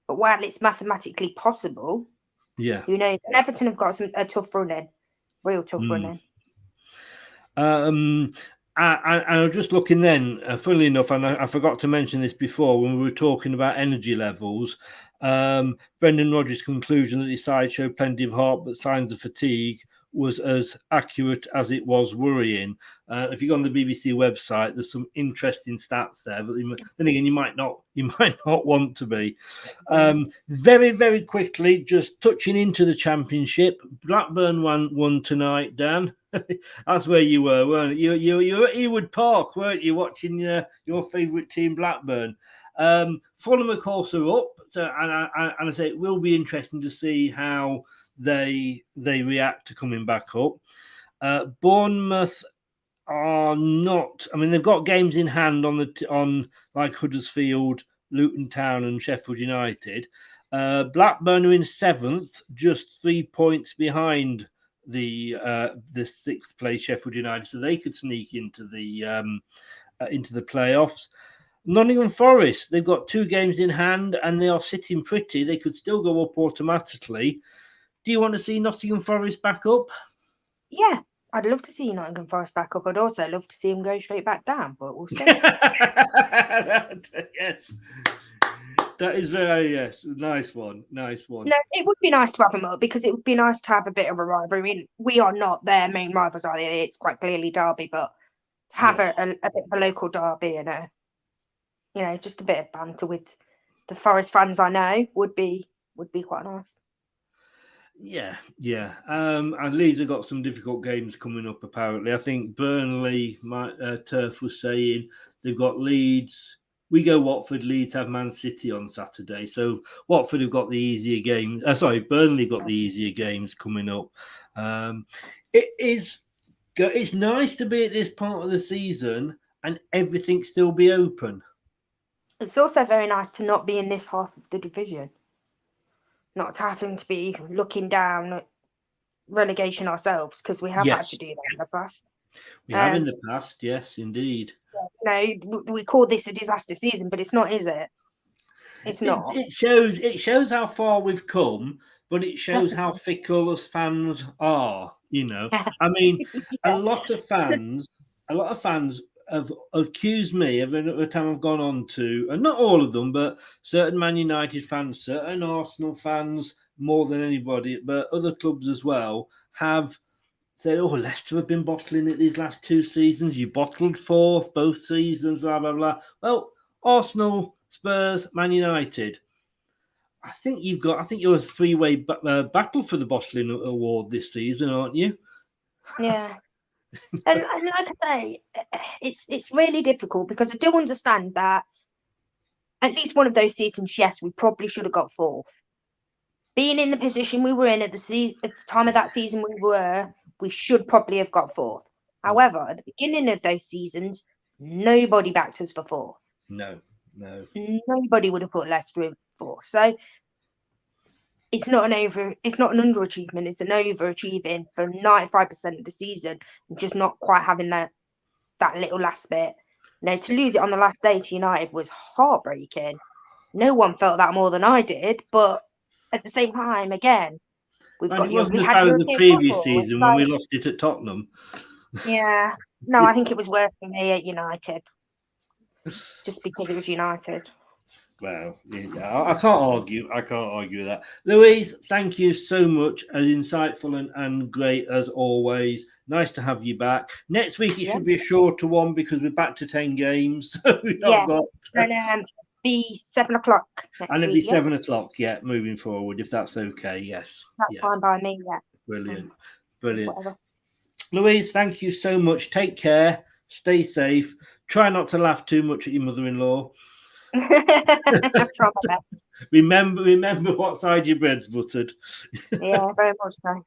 But while it's mathematically possible, who knows? And Everton have got a tough running, real tough running. I was just looking then, funnily enough, and I forgot to mention this before when we were talking about energy levels. Brendan Rodgers' conclusion that his side showed plenty of heart but signs of fatigue was as accurate as it was worrying. If you go on the BBC website, there's some interesting stats there, but then again, you might not want to be. Very, very quickly, just touching into the Championship, Blackburn won tonight, Dan. That's where you were, weren't you? You were at Ewood Park, weren't you, watching your favourite team, Blackburn? Fulham, of course, are up, so, and I say it will be interesting to see how they react to coming back up. Bournemouth are not. I mean, they've got games in hand on like Huddersfield, Luton Town, and Sheffield United. Blackburn are in 7th, just 3 points behind the 6th place Sheffield United, so they could sneak into the playoffs. Nottingham Forest, they've got 2 games in hand and they are sitting pretty. They could still go up automatically. Do you want to see Nottingham Forest back up? Yeah, I'd love to see Nottingham Forest back up. I'd also love to see them go straight back down, but we'll see. Yes. That is nice one. No, it would be nice to have them up because it would be nice to have a bit of a rivalry. I mean, we are not their main rivals, are they? It's quite clearly Derby, but to have a bit of a local derby and just a bit of banter with the Forest fans, I know would be quite nice. Yeah. And Leeds have got some difficult games coming up. Apparently, I think Burnley, Turf was saying they've got Leeds. We go Watford. Leeds have Man City on Saturday, so Watford have got the easier games. Burnley got the easier games coming up. It's nice to be at this part of the season and everything still be open. It's also very nice to not be in this half of the division, not having to be looking down at relegation ourselves, because we have had to do that in the past. We have in the past, yes, indeed. We call this a disaster season, but it's not, is it? It's not. It shows how far we've come, but it shows how fickle us fans are. I mean, a lot of fans have accused me every time I've gone on to, and not all of them, but certain Man United fans, certain Arsenal fans, more than anybody, but other clubs as well, have said, "Oh, Leicester have been bottling it these last 2 seasons. You bottled 4th both seasons, blah blah blah." Well, Arsenal, Spurs, Man United. I think you're a 3-way battle for the bottling award this season, aren't you? Yeah. And like I say, it's really difficult because I do understand that at least one of those seasons, yes, we probably should have got 4th. Being in the position we were in at the time of that season we should probably have got 4th. However, at the beginning of those seasons, nobody backed us for 4th. No. Nobody would have put Leicester in 4th. So it's not an underachievement, it's an overachieving for 95% of the season and just not quite having that little last bit. To lose it on the last day to United was heartbreaking. No one felt that more than I did, but at the same time, again, it wasn't as bad as the previous season when we lost it at Tottenham. Yeah. No, I think it was worse for me at United. Just because it was United. Well, yeah, I can't argue with that. Louise, thank you so much. As insightful and great as always. Nice to have you back. Next week it should be a shorter one because we're back to 10 games. So we've not got. And be 7 o'clock. And it'll be 7 o'clock. Yeah, moving forward, if that's okay. Yes, that's fine by me. Yeah. Brilliant. Whatever. Louise, thank you so much. Take care. Stay safe. Try not to laugh too much at your mother-in-law. Remember what side your bread's buttered. Yeah, very much so.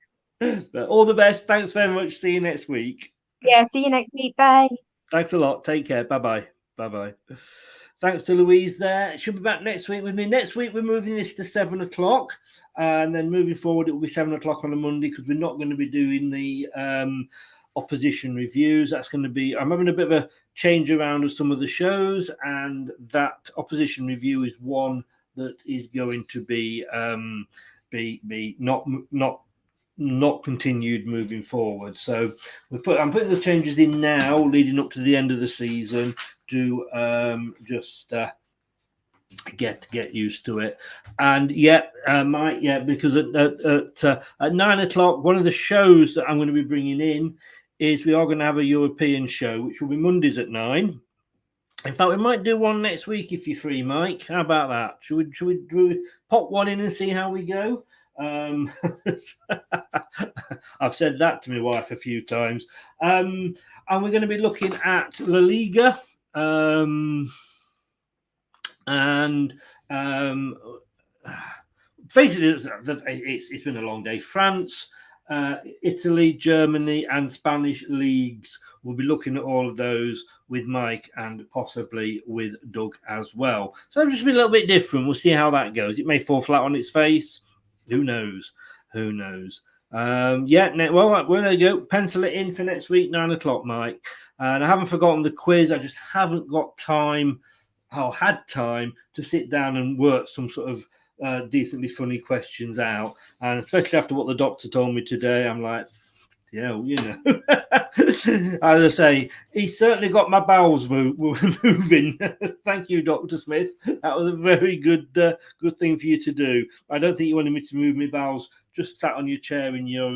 All the best. Thanks very much. See you next week. Yeah, see you next week. Bye. Thanks a lot. Take care. Bye-bye. Bye-bye. Thanks to Louise there. She'll be back next week with me. Next week, we're moving this to 7 o'clock. And then moving forward, it will be 7 o'clock on a Monday because we're not going to be doing the opposition reviews. That's going to be, I'm having a bit of a change around of some of the shows, and that opposition review is one that is going to be not continued moving forward. So I'm putting the changes in now, leading up to the end of the season, to just get used to it. And because at 9 o'clock, one of the shows that I'm going to be bringing in is we are going to have a European show, which will be Mondays at 9. In fact, we might do one next week if you're free, Mike. How about that? Should we pop one in and see how we go? I've said that to my wife a few times. And we're going to be looking at La Liga. Basically, it's been a long day. France, Italy, Germany, and Spanish leagues. We'll be looking at all of those with Mike and possibly with Doug as well. So it'll just be a little bit different. We'll see how that goes. It may fall flat on its face. Who knows? Who knows? Well, there you go. Pencil it in for next week, 9 o'clock, Mike. And I haven't forgotten the quiz. I just haven't got time. I had time to sit down and work some sort of decently funny questions out. And especially after what the doctor told me today, I'm like, as I say, he certainly got my bowels moving. Thank you, Dr. Smith. That was a very good thing for you to do. I don't think you wanted me to move my bowels. Just sat on your chair in your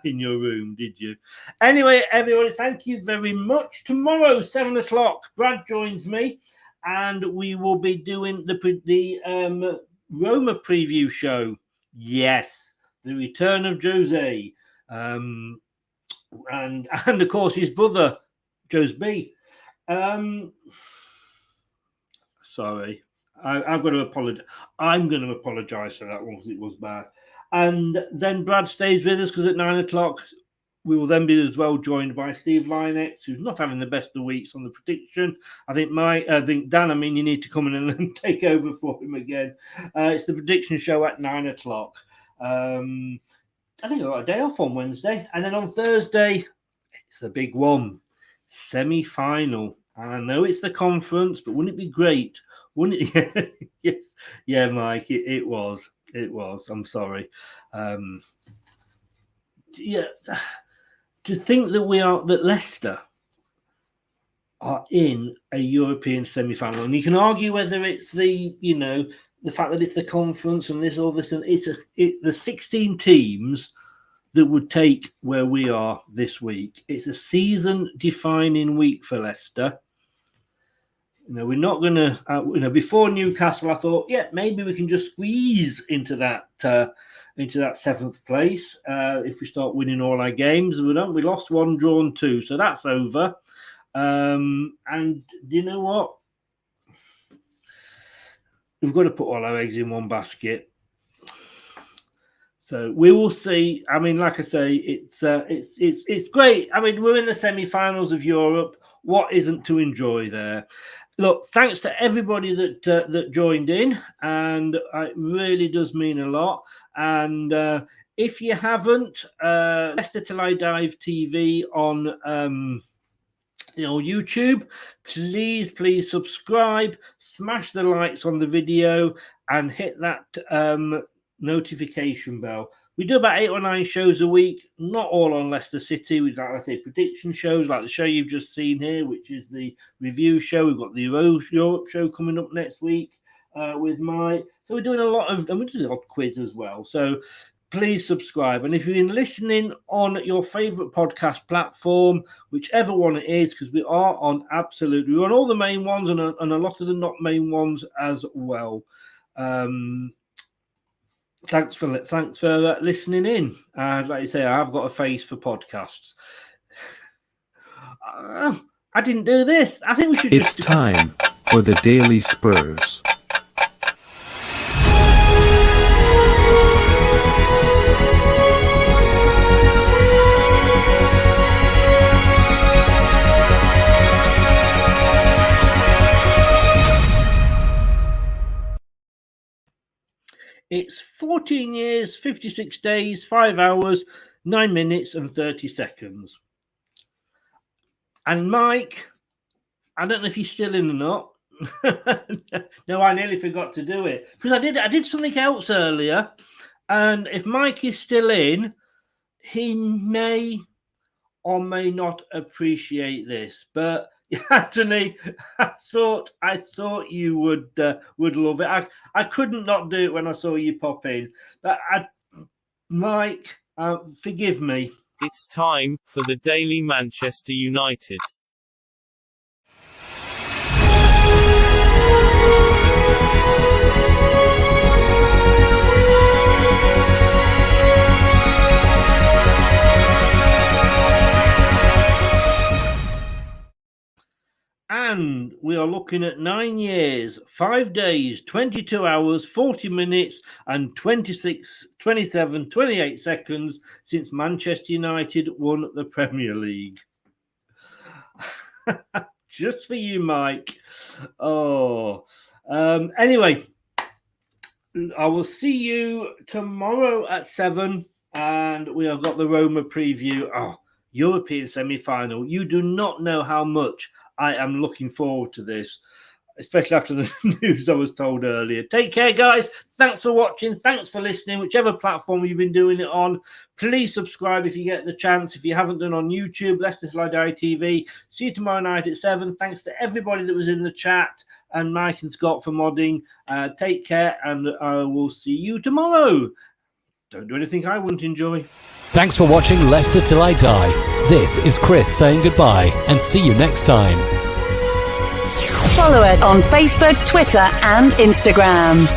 room, did you? Anyway, everybody, thank you very much. Tomorrow, 7 o'clock, Brad joins me, and we will be doing the Roma preview show. Yes, the return of Jose. And of course his brother Jose B. Sorry, I'm going to apologize. I'm going to apologize for that one because it was bad. And then Brad stays with us because at 9 o'clock we will then be as well joined by Steve Lynex, who's not having the best of weeks on the prediction. I think Dan, you need to come in and take over for him again. It's the prediction show at 9 o'clock. I think I got a day off on Wednesday. And then on Thursday, it's the big one, semi-final. And I know it's the conference, but wouldn't it be great? Wouldn't it? Yes. Yeah, Mike, it was. It was. I'm sorry. To think that Leicester are in a European semi-final. And you can argue whether it's the fact that it's the conference and this, all this, and the 16 teams that would take where we are this week. It's a season-defining week for Leicester. We're not going to. Before Newcastle, I thought, maybe we can just squeeze into that 7th place if we start winning all our games. We don't. We lost 1, drawn 2, so that's over. And do you know what? We've got to put all our eggs in one basket. So we will see. Like I say, it's great. We're in the semi-finals of Europe. What isn't to enjoy there? Look, thanks to everybody that joined in, and it really does mean a lot. And if you haven't, Leicester Till I Dive TV on YouTube, please subscribe, smash the likes on the video, and hit that notification bell. We do about 8 or 9 shows a week, not all on Leicester City. We like prediction shows like the show you've just seen here, which is the review show. We've got the Europe show coming up next week with Mike. So we're doing a lot of, and we're doing a lot of quiz as well. So please subscribe. And if you've been listening on your favorite podcast platform, whichever one it is, because we are on we're on all the main ones and a lot of the not main ones as well. Thanks for listening in. Like you say, I've got a face for podcasts. I didn't do this. I think we should. It's time for the Daily Spurs. It's 14 years, 56 days, 5 hours, 9 minutes and 30 seconds. And Mike, I don't know if he's still in or not. No, I nearly forgot to do it. Because I did something else earlier. And if Mike is still in, he may or may not appreciate this. But Anthony, I thought you would love it. I couldn't not do it when I saw you pop in. But Mike, forgive me. It's time for the Daily Manchester United. And we are looking at 9 years, 5 days, 22 hours, 40 minutes, and 26, 27, 28 seconds since Manchester United won the Premier League. Just for you, Mike. Oh, anyway, I will see you tomorrow at 7, and we have got the Roma preview. Oh, European semi-final. You do not know how much I am looking forward to this, especially after the news I was told earlier. Take care, guys. Thanks for watching. Thanks for listening. Whichever platform you've been doing it on, please subscribe if you get the chance. If you haven't done on YouTube, Leicester Till I Die TV. See you tomorrow night at 7. Thanks to everybody that was in the chat and Mike and Scott for modding. Take care, and I will see you tomorrow. Don't do anything I wouldn't enjoy. Thanks for watching Leicester Till I Die. This is Chris saying goodbye and see you next time. Follow us on Facebook, Twitter and Instagram.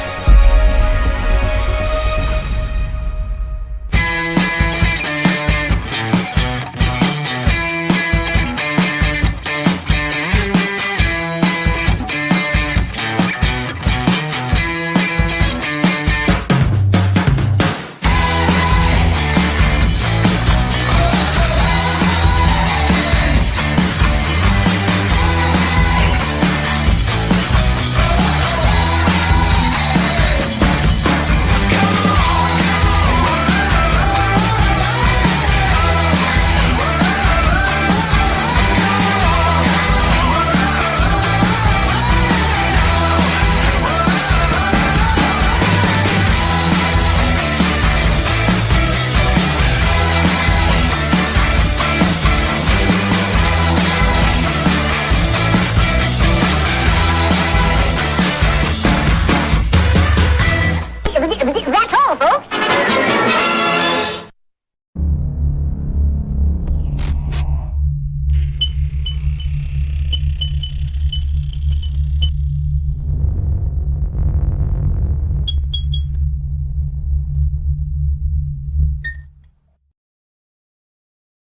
That's all, folks.